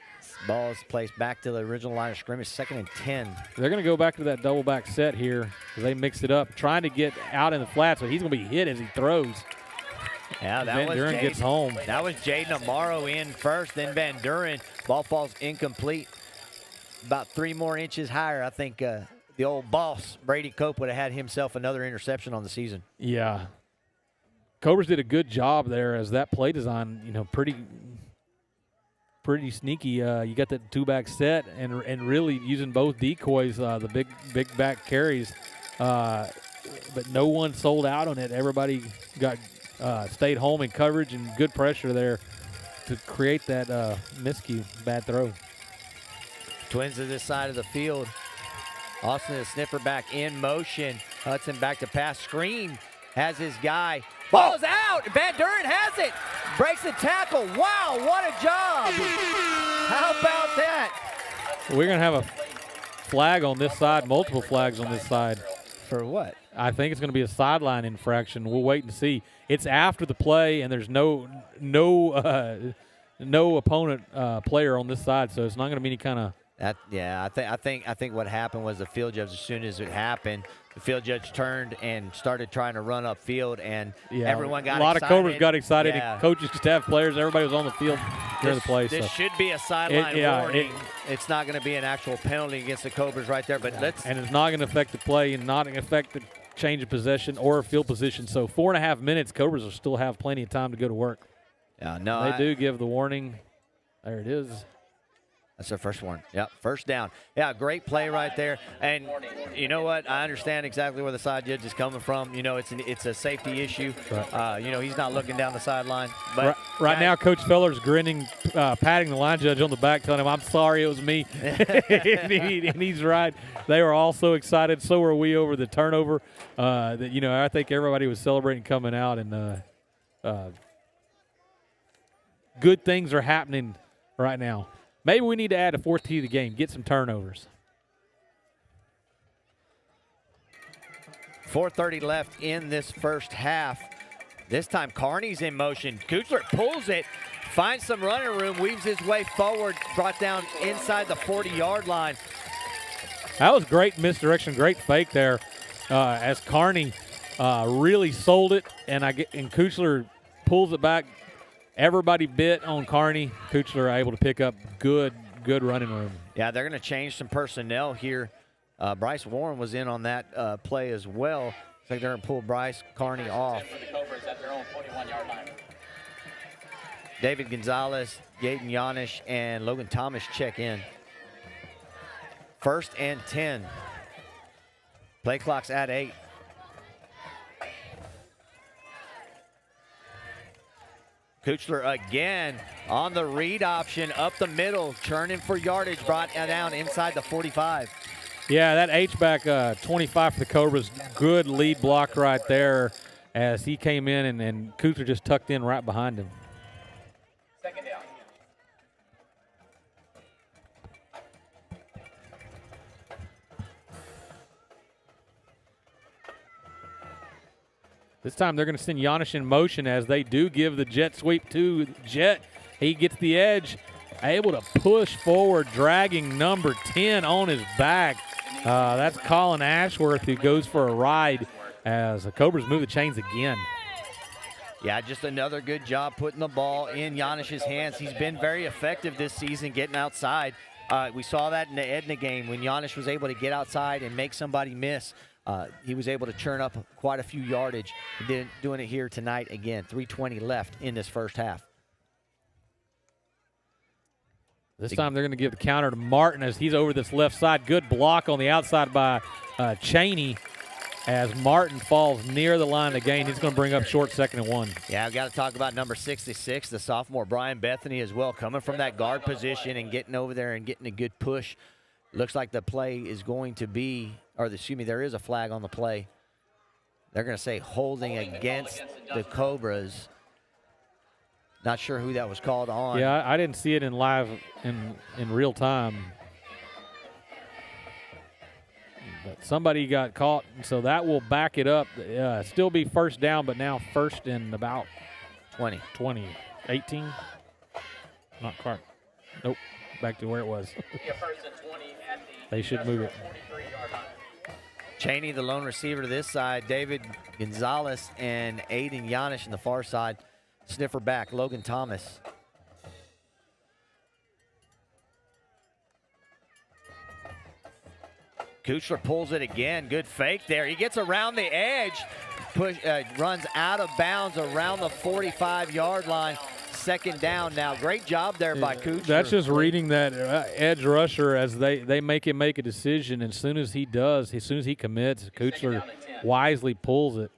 Ball is placed back to the original line of scrimmage, 2nd and 10. They're going to go back to that double back set here as they mixed it up, trying to get out in the flats, but he's going to be hit as he throws. Yeah, Van Duren gets home. That was Jaden Amaro in first, then Van Duren. Ball falls incomplete. About 3 more inches higher, I think the old boss, Brady Cope, would have had himself another interception on the season. Yeah. Cobras did a good job there as that play design, pretty sneaky. You got that two-back set and really using both decoys, the big back carries. But no one sold out on it. Everybody stayed home in coverage and good pressure there to create that miscue, bad throw. Twins to this side of the field. Austin is sniffer back in motion. Hudson back to pass. Screen has his guy. Ball's out. Van Duren has it. Breaks the tackle. Wow, what a job. How about that? We're going to have a flag on this side, multiple flags on this side. For what? I think it's going to be a sideline infraction. We'll wait and see. It's after the play, and there's no opponent player on this side, so it's not going to be any kind of. I think what happened was the field judge, as soon as it happened, the field judge turned and started trying to run upfield, and everyone got excited. A lot of Cobras got excited. Yeah. And coaches, staff, players, everybody was on the field during the play. This should be a sideline warning. It's not going to be an actual penalty against the Cobras right there, but and it's not going to affect the play and not going to affect the change of possession or field position. So 4.5 minutes, Cobras will still have plenty of time to go to work. Yeah, no, they do give the warning. There it is. That's their first one. Yep, first down. Yeah, great play right there. And you know what? I understand exactly where the side judge is coming from. It's a safety issue. Right. He's not looking down the sideline. But right now, Coach Feller's grinning, patting the line judge on the back, telling him, "I'm sorry, it was me." and he's right. They were all so excited. So were we over the turnover. That I think everybody was celebrating coming out, and good things are happening right now. Maybe we need to add a fourth key to the game, get some turnovers. 4:30 left in this first half. This time Carney's in motion. Kuchler pulls it, finds some running room, weaves his way forward, brought down inside the 40-yard line. That was great misdirection, great fake there as Carney really sold it, and Kuchler pulls it back. Everybody bit on Carney. Kuchler able to pick up good running room. Yeah, they're going to change some personnel here. Bryce Warren was in on that play as well. Looks like they're going to pull Bryce Carney off. David Gonzalez, Yaden Yanish, and Logan Thomas check in. 1st and 10. Play clock's at 8. Kuchler again on the read option up the middle, churning for yardage, brought down inside the 45. Yeah, that H-back 25 for the Cobras, good lead block right there as he came in and Kuchler just tucked in right behind him. Second down. This time they're going to send Yanish in motion as they do give the jet sweep to Jet. He gets the edge, able to push forward, dragging number 10 on his back. That's Colin Ashworth who goes for a ride as the Cobras move the chains again. Yeah, just another good job putting the ball in Yanish's hands. He's been very effective this season getting outside. We saw that in the Edna game when Yanish was able to get outside and make somebody miss. He was able to churn up quite a few yardage. Doing it here tonight again. 3:20 left in this first half. This time they're going to give the counter to Martin as he's over this left side. Good block on the outside by Cheney as Martin falls near the line of gain. He's going to bring up short 2nd and 1. Yeah, I've got to talk about number 66, the sophomore Brian Bethany as well, coming from that guard position and getting over there and getting a good push. Looks like the play is going to be, there is a flag on the play. They're going to say holding against the Cobras. Not sure who that was called on. Yeah, I didn't see it in live in real time. But somebody got caught, so that will back it up. Still be first down, but now first and about 20. 18. Not quite. Nope. Back to where it was. They should move it. Cheney, the lone receiver to this side. David Gonzalez and Aiden Yanish on the far side. Sniffer back, Logan Thomas. Kuchler pulls it again. Good fake there. He gets around the edge, runs out of bounds around the 45-yard line. Second down now. Great job there by Kuchler. That's just reading that edge rusher as they make him make a decision. And as soon as he commits, Kuchler wisely pulls it.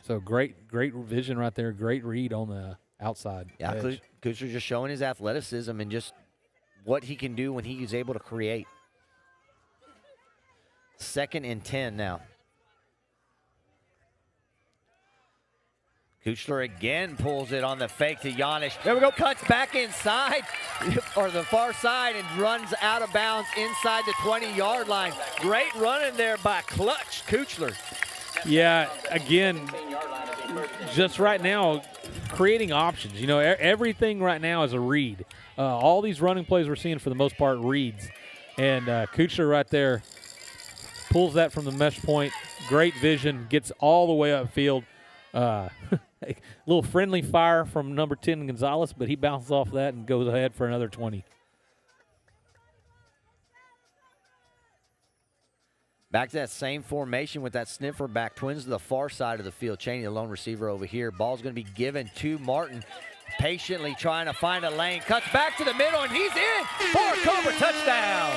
So great vision right there. Great read on the outside. Yeah, Kuchler just showing his athleticism and just what he can do when he is able to create. 2nd and 10 now. Kuchler again pulls it on the fake to Giannis. There we go. Cuts back inside or the far side and runs out of bounds inside the 20-yard line. Great running there by Clutch Kuchler. Yeah, again, just right now, creating options. You know, everything right now is a read. All these running plays we're seeing for the most part reads. And Kuchler right there pulls that from the mesh point. Great vision, gets all the way upfield. A little friendly fire from number 10 Gonzalez, but he bounces off that and goes ahead for another 20. Back to that same formation with that sniffer back. Twins to the far side of the field. Cheney, the lone receiver over here. Ball's going to be given to Martin. Patiently trying to find a lane. Cuts back to the middle, and he's in for a Cobra touchdown.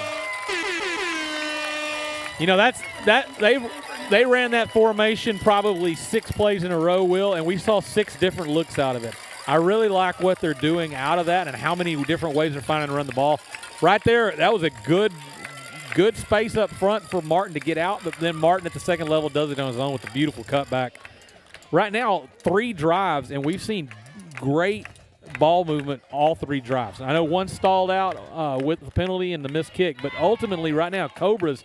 You know, they ran that formation probably 6 plays in a row, Will, and we saw 6 different looks out of it. I really like what they're doing out of that and how many different ways they're finding to run the ball. Right there, that was a good space up front for Martin to get out, but then Martin at the second level does it on his own with a beautiful cutback. Right now, 3 drives, and we've seen great ball movement all 3 drives. I know one stalled out with the penalty and the missed kick, but ultimately right now, Cobra's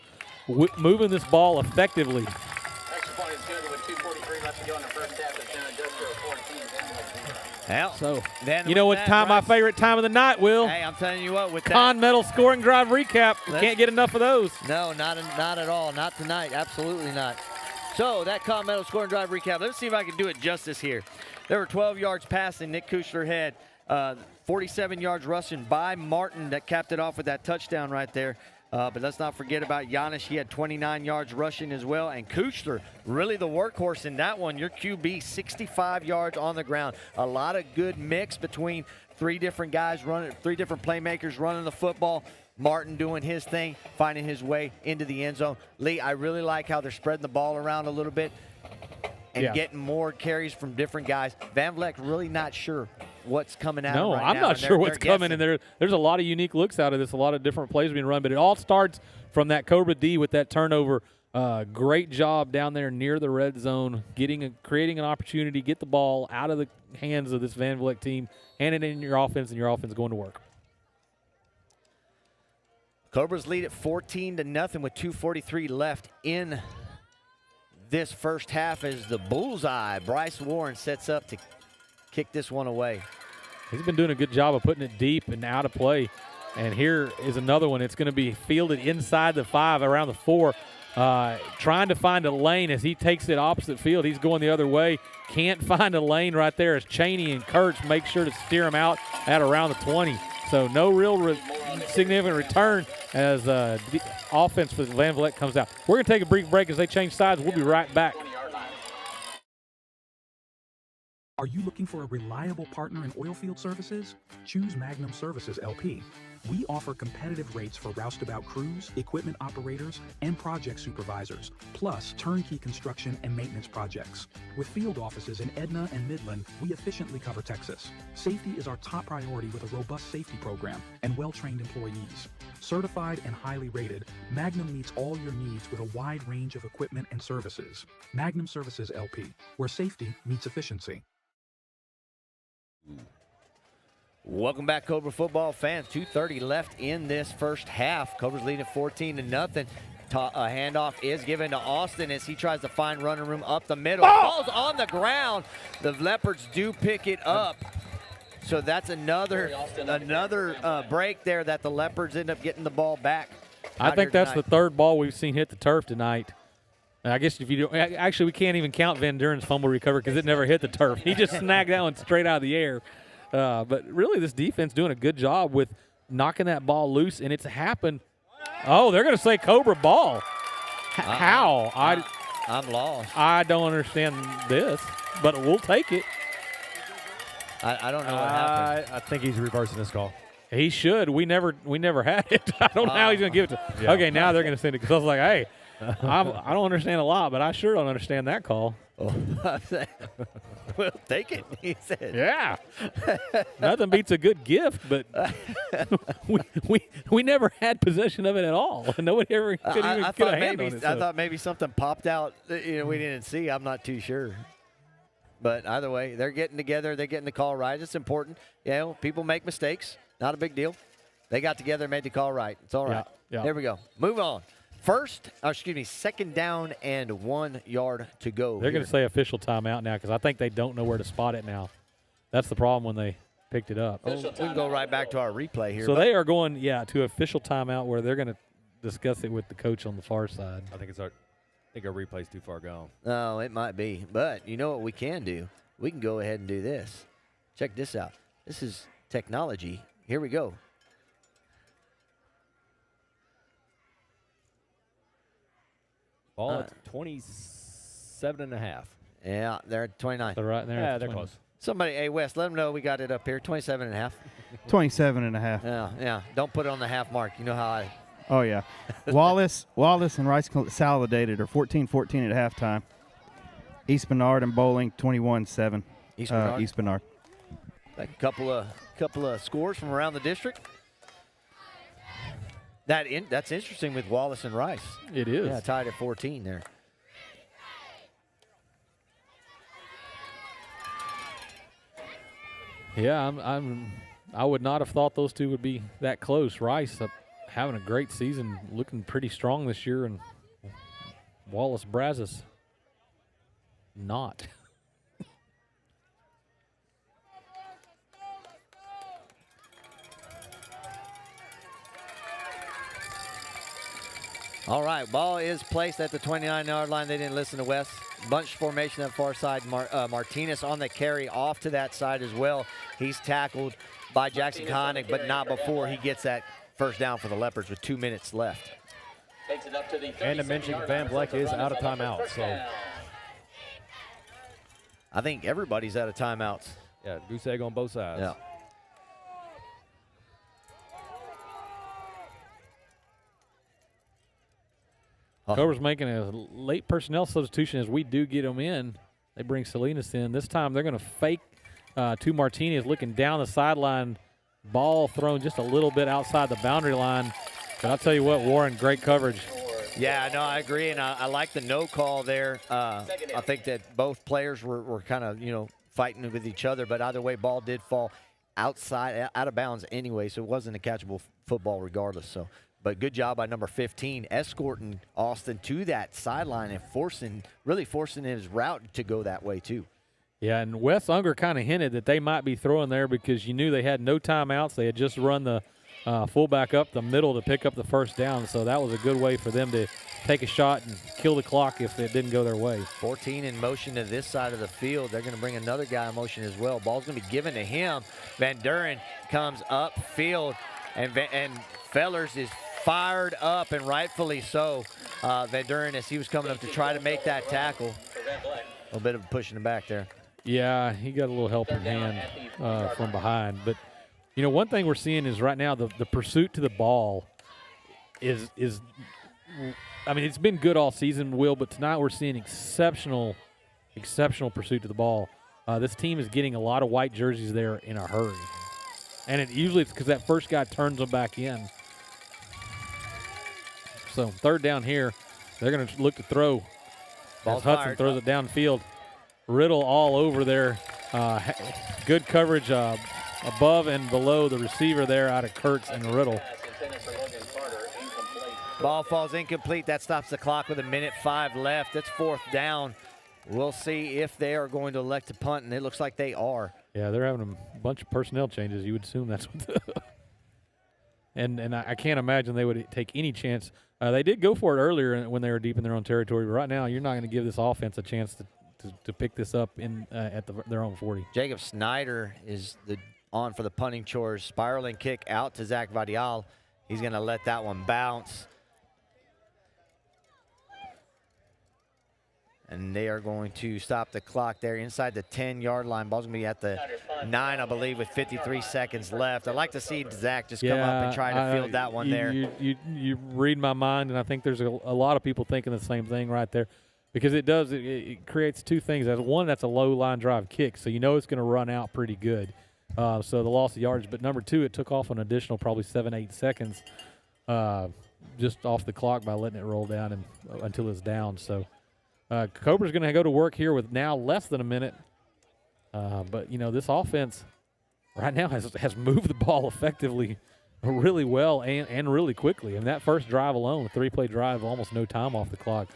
moving this ball effectively. Extra point is good with 2:43 left to go in the first half. It's now Industrial 14. Well, so then you know what time my favorite time of the night, Will? Hey, I'm telling you what, with that Con Metal scoring drive recap, you can't get enough of those. No, not at all. Not tonight. Absolutely not. So that Con Metal scoring drive recap. Let's see if I can do it justice here. There were 12 yards passing. Nick Kuchler had 47 yards rushing by Martin that capped it off with that touchdown right there. But let's not forget about Giannis. He had 29 yards rushing as well. And Kuchler, really the workhorse in that one. Your QB, 65 yards on the ground. A lot of good mix between 3 different guys running, 3 different playmakers running the football. Martin doing his thing, finding his way into the end zone. Lee, I really like how they're spreading the ball around a little bit and getting more carries from different guys. Van Vleck really not sure what's coming out no, right I'm now. not sure what's coming, and there's a lot of unique looks out of this, a lot of different plays being run, but it all starts from that Cobra D with that turnover. Great job down there near the red zone, creating an opportunity, get the ball out of the hands of this Van Vleck team, hand it in your offense, and your offense going to work. Cobras lead at 14-0 with 2:43 left in this first half as the bullseye, Bryce Warren, sets up to kick this one away. He's been doing a good job of putting it deep and out of play. And here is another one. It's going to be fielded inside the 5, around the 4, trying to find a lane as he takes it opposite field. He's going the other way. Can't find a lane right there as Cheney and Kurtz make sure to steer him out at around the 20. So no real significant return as the offense for Van Vleck comes out. We're going to take a brief break as they change sides. We'll be right back. Are you looking for a reliable partner in oilfield services? Choose Magnum Services LP. We offer competitive rates for roustabout crews, equipment operators, and project supervisors, plus turnkey construction and maintenance projects. With field offices in Edna and Midland, we efficiently cover Texas. Safety is our top priority with a robust safety program and well-trained employees. Certified and highly rated, Magnum meets all your needs with a wide range of equipment and services. Magnum Services LP, where safety meets efficiency. Welcome back, Cobra football fans. 2:30 left in this first half. Cobra's leading 14-0. A handoff is given to Austin as he tries to find running room up the middle. Ball's on the ground. The Leopards do pick it up. So that's another break there that the Leopards end up getting the ball back. I think that's the 3rd ball we've seen hit the turf tonight. I guess if you do, actually we can't even count Van Duren's fumble recovery because it never hit the turf. He just snagged that one straight out of the air. But really, this defense doing a good job with knocking that ball loose, and it's happened Oh, they're going to say Cobra ball. How? I'm lost. I don't understand this, but we'll take it. I don't know what happened. I think he's reversing this call. He should. We never had it. I don't know how he's going to give it to. Yeah. Okay, now they're going to send it because I was like, hey, I don't understand a lot, but I sure don't understand that call. Oh, we'll take it, he said. Yeah. Nothing beats a good gift, but we never had possession of it at all. Nobody ever could even get a hand on it. I thought maybe something popped out that, we didn't see. I'm not too sure. But either way, they're getting together. They're getting the call right. It's important. People make mistakes. Not a big deal. They got together and made the call right. It's all right. Yeah. There we go. Move on. Second down and 1 yard to go. They're going to say official timeout now because I think they don't know where to spot it now. That's the problem when they picked it up. We can go right back to our replay here. So they are going, to official timeout where they're going to discuss it with the coach on the far side. I think our replay's too far gone. No, it might be. But you know what we can do? We can go ahead and do this. Check this out. This is technology. Here we go. Ball at 27.5. Yeah, they're at 29. They're right there. Yeah, they're close. Somebody, hey, Wes, let them know we got it up here. 27.5. 27.5. Yeah. Don't put it on the half mark. You know how I. Oh, yeah. Wallace and Rice consolidated are 14-14 at halftime. East Bernard and Bowling 21-7. East Bernard. East Bernard. A couple of scores from around the district. That's interesting with Wallace and Rice. It is. Yeah, tied at 14 there. Yeah, I would not have thought those two would be that close. Rice having a great season, looking pretty strong this year, and Wallace Brazos not. All right, ball is placed at the 29-yard line. They didn't listen to Wes. Bunch formation at far side. Martinez on the carry off to that side as well. He's tackled by Jackson Connick, but not before he gets that first down for the Leopards with 2 minutes left. And to mention, Van Vleck is out of timeout. So I think everybody's out of timeouts. Yeah, goose egg on both sides. Yeah. Cobra's making a late personnel substitution as we do get them in. They bring Salinas in. This time they're going to fake to Martinez looking down the sideline. Ball thrown just a little bit outside the boundary line. But I'll tell you what, Warren, great coverage. Yeah, no, I agree, and I like the no call there. I think that both players were kind of, fighting with each other, but either way, ball did fall out of bounds anyway, so it wasn't a catchable football regardless. So, but good job by number 15, escorting Austin to that sideline and really forcing his route to go that way too. Yeah, and Wes Unger kind of hinted that they might be throwing there because you knew they had no timeouts. They had just run the fullback up the middle to pick up the first down, so that was a good way for them to take a shot and kill the clock if it didn't go their way. 14 in motion to this side of the field. They're going to bring another guy in motion as well. Ball's going to be given to him. Van Duren comes upfield, and Fellers is fired up, and rightfully so. Van Duren, as he was coming up to try to make that tackle. A little bit of pushing him back there. Yeah, he got a little helping hand from behind. But, one thing we're seeing is right now the pursuit to the ball is it's been good all season, Will, but tonight we're seeing exceptional pursuit to the ball. This team is getting a lot of white jerseys there in a hurry. And usually it's because that first guy turns them back in. So third down here, they're going to look to throw. As Hudson throws it downfield. Riddle all over there. Good coverage above and below the receiver there out of Kurtz and Riddle. Ball falls incomplete. That stops the clock with 1:05 left. That's fourth down. We'll see if they are going to elect to punt, and it looks like they are. Yeah, they're having a bunch of personnel changes. You would assume that's what and I can't imagine they would take any chance. They did go for it earlier when they were deep in their own territory, but right now you're not going to give this offense a chance to pick this up at their own 40. Jacob Snyder is on for the punting chores. Spiraling kick out to Zach Vadial. He's going to let that one bounce. And they are going to stop the clock there inside the 10-yard line. Ball's going to be at the 9, I believe, with 53 seconds left. I'd like to see Zach just come up and try to field that one there. You read my mind, and I think there's a lot of people thinking the same thing right there, because it creates two things. One, that's a low line drive kick, so you know it's going to run out pretty good. So the loss of yardage. But number two, it took off an additional probably 7-8 seconds just off the clock by letting it roll down until it's down. So Cobra's going to go to work here with now less than a minute. But, this offense right now has moved the ball effectively really well and really quickly. And that first drive alone, a 3-play drive, almost no time off the clock.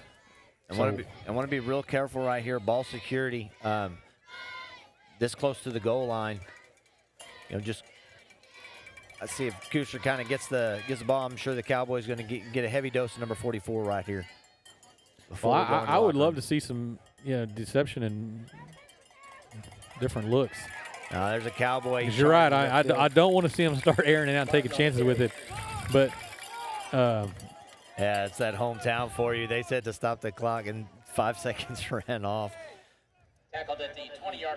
I want to be real careful right here. Ball security this close to the goal line. Let's see if Kuchler kind of gets the ball. I'm sure the Cowboys going to get a heavy dose of number 44 right here. Well, I would love to see some deception and different looks. There's a Cowboy. You're right. I don't want to see him start airing it out and taking chances with it. But yeah, it's that hometown for you. They said to stop the clock, and 5 seconds ran off.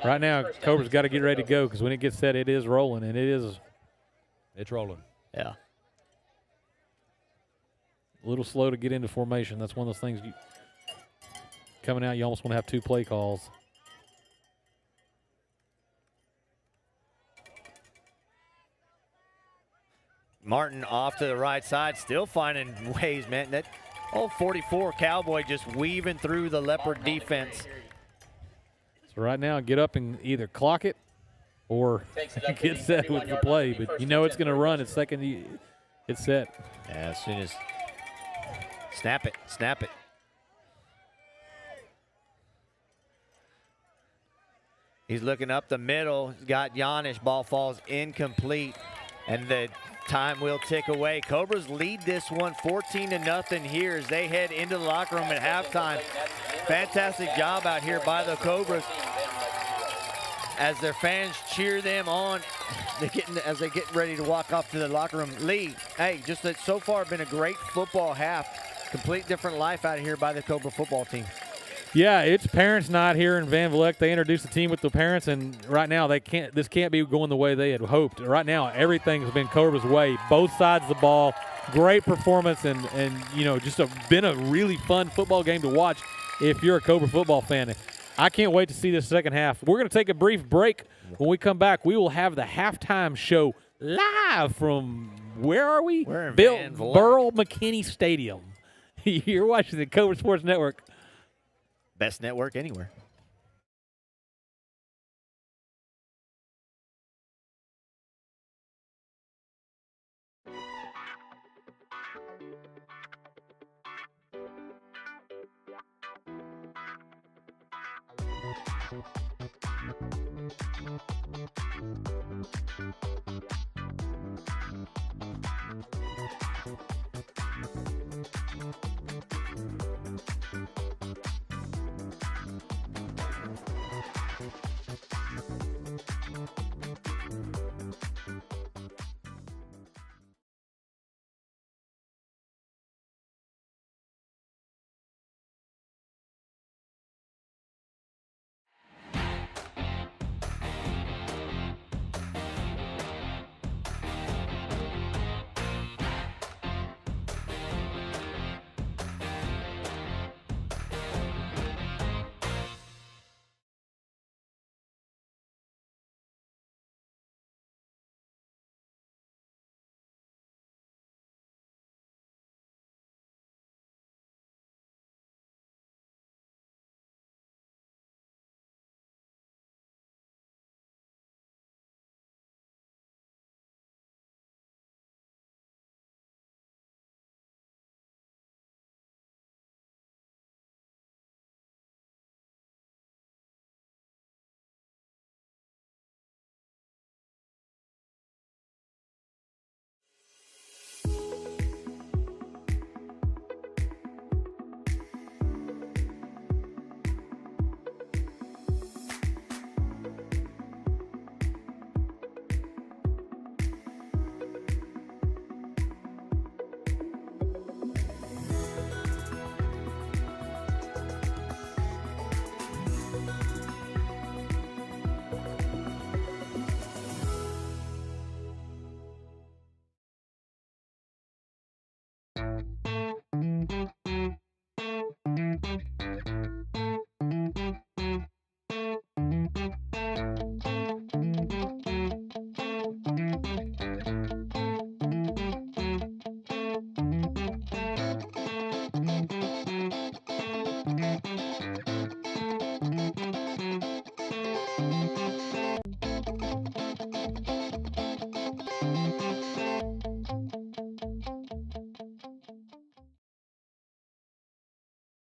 Right now, Cobra's got to get ready to go, because when it gets set, it is rolling, and it's rolling. Yeah. A little slow to get into formation. That's one of those things coming out, you almost want to have 2 play calls. Martin off to the right side, still finding ways, man. That 44 Cowboy just weaving through the Leopard defense. So right now, get up and either clock it or get set with the play. But it's going to run. It's second. It's set. Yeah, as soon as snap it. He's looking up the middle. He's got Giannis. Ball falls incomplete, and the time will tick away. Cobras lead this one 14-0 here as they head into the locker room at halftime. Fantastic job out here by the Cobras as their fans cheer them on as they get ready to walk off to the locker room. Lee, hey, so far been a great football half. Complete different life out here by the Cobra football team. Yeah, it's parents' night here in Van Vleck. They introduced the team with the parents, and right now this can't be going the way they had hoped. Right now, everything's been Cobra's way. Both sides of the ball, great performance, and been a really fun football game to watch if you're a Cobra football fan. I can't wait to see this second half. We're going to take a brief break. When we come back, we will have the halftime show live from, where are we? We're in Van Vleck. Burl McKinney Stadium. You're watching the Cobra Sports Network. Best network anywhere.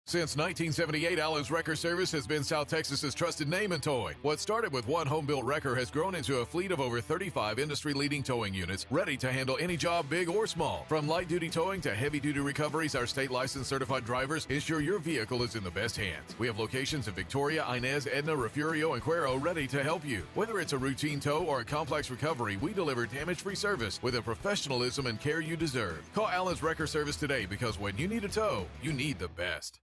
Since 1978, Allen's Wrecker Service has been South Texas's trusted name in towing. What started with one home-built wrecker has grown into a fleet of over 35 industry-leading towing units, ready to handle any job, big or small. From light-duty towing to heavy-duty recoveries, our state-licensed certified drivers ensure your vehicle is in the best hands. We have locations in Victoria, Inez, Edna, Refugio, and Cuero ready to help you. Whether it's a routine tow or a complex recovery, we deliver damage-free service with the professionalism and care you deserve. Call Allen's Wrecker Service today, because when you need a tow, you need the best.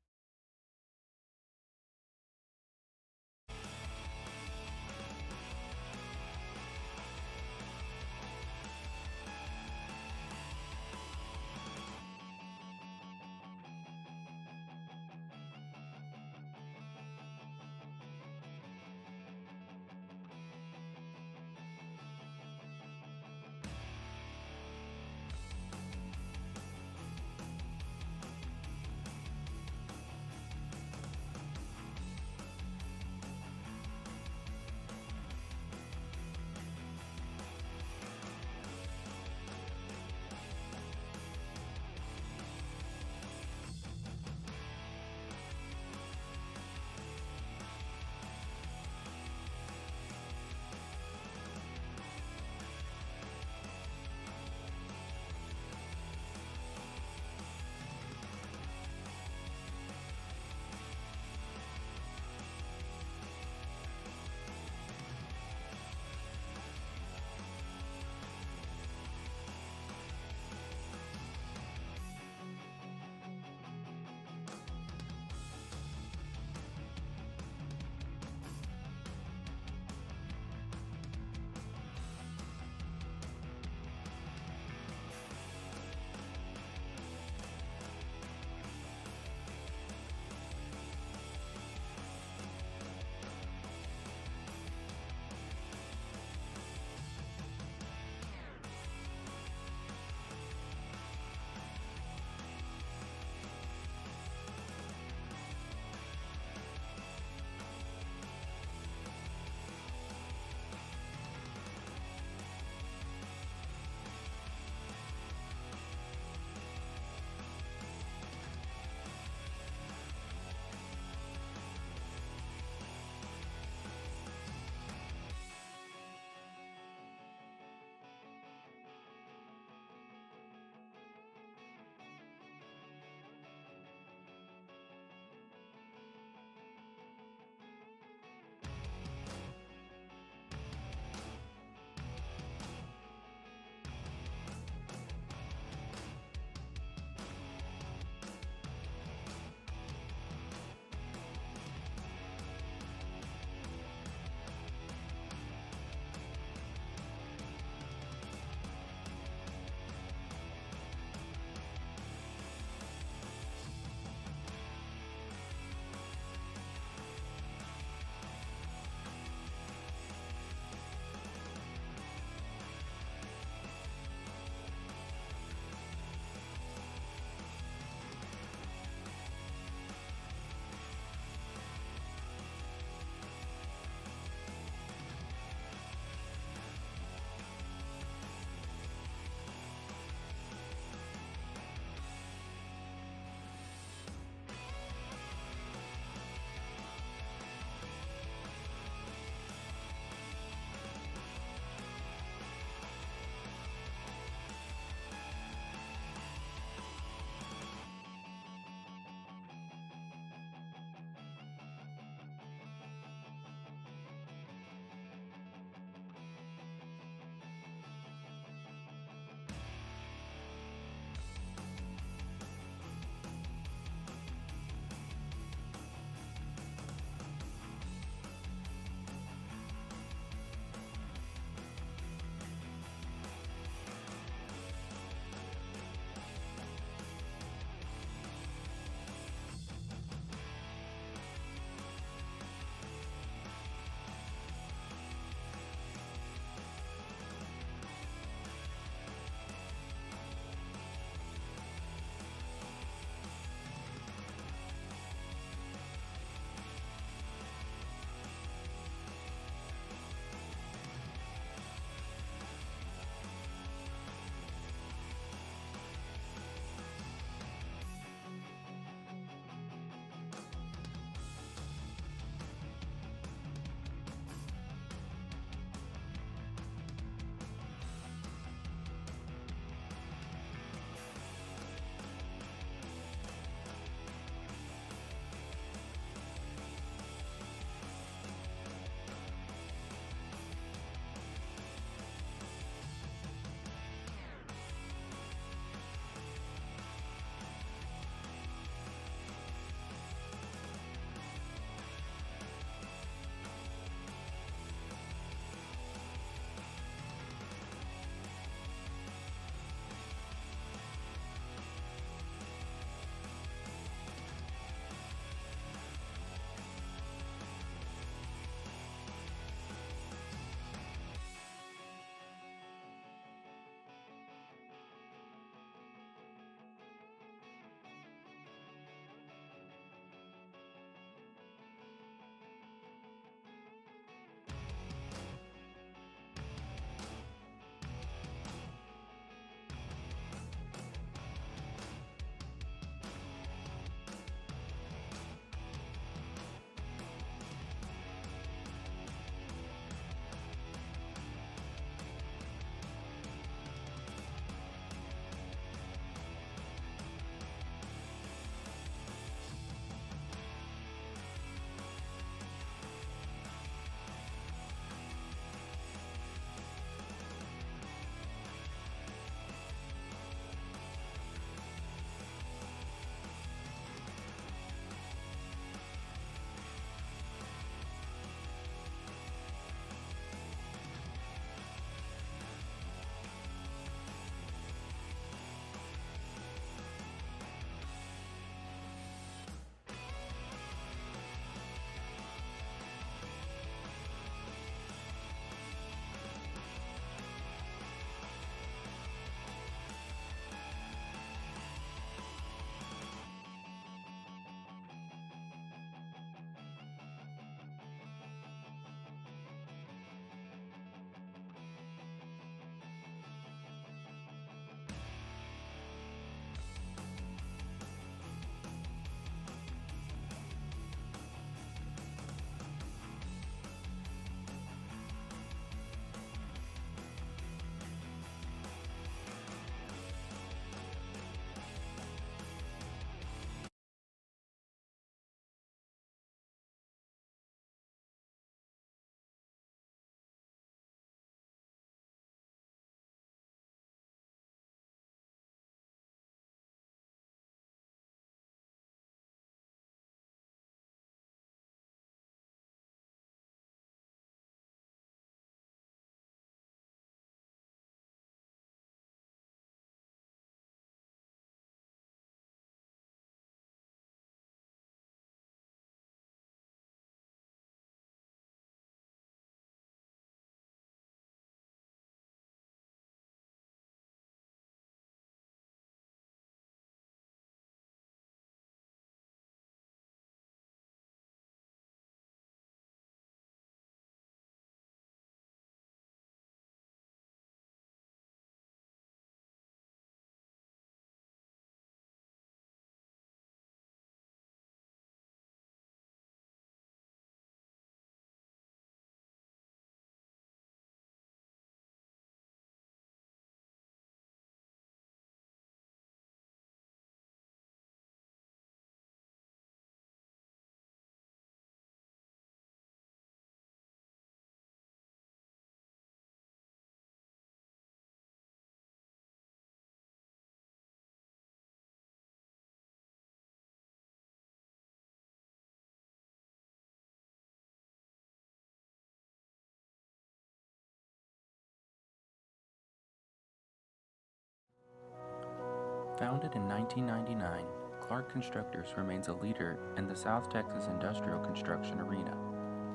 Founded in 1999, Clark Constructors remains a leader in the South Texas industrial construction arena.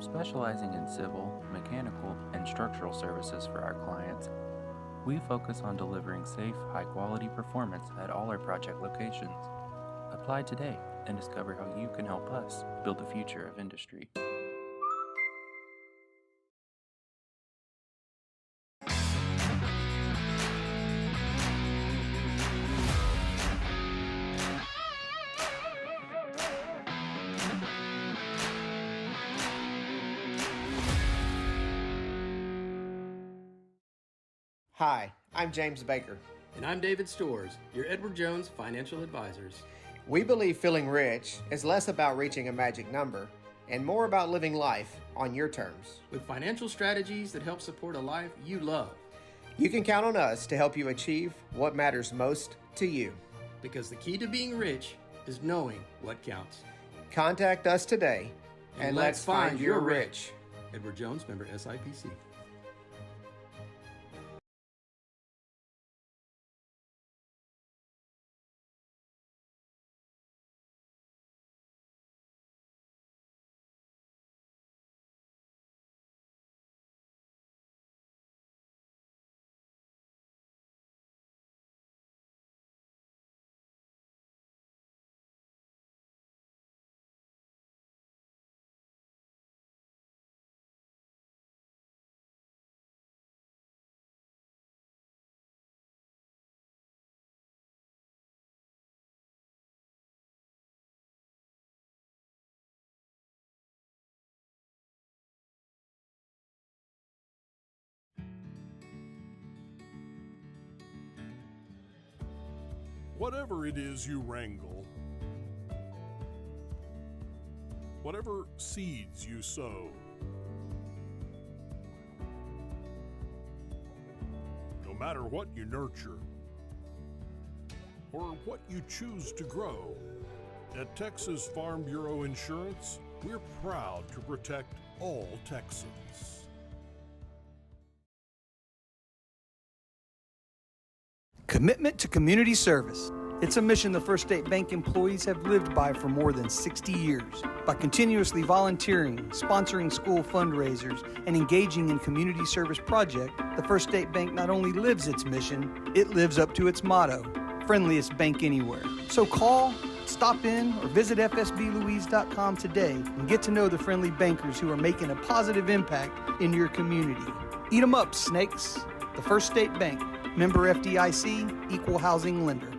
Specializing in civil, mechanical, and structural services for our clients, we focus on delivering safe, high-quality performance at all our project locations. Apply today and discover how you can help us build the future of industry. Hi, I'm James Baker. And I'm David Storrs, your Edward Jones financial advisors. We believe feeling rich is less about reaching a magic number and more about living life on your terms. With financial strategies that help support a life you love. You can count on us to help you achieve what matters most to you. Because the key to being rich is knowing what counts. Contact us today and let's find your rich. Edward Jones, member SIPC. Whatever it is you wrangle, whatever seeds you sow, no matter what you nurture or what you choose to grow, at Texas Farm Bureau Insurance, we're proud to protect all Texans. Commitment to community service. It's a mission the First State Bank employees have lived by for more than 60 years. By continuously volunteering, sponsoring school fundraisers, and engaging in community service projects, the First State Bank not only lives its mission, it lives up to its motto, friendliest bank anywhere. So call, stop in, or visit fsblouise.com today and get to know the friendly bankers who are making a positive impact in your community. Eat 'em up, snakes. The First State Bank. Member FDIC, Equal Housing Lender.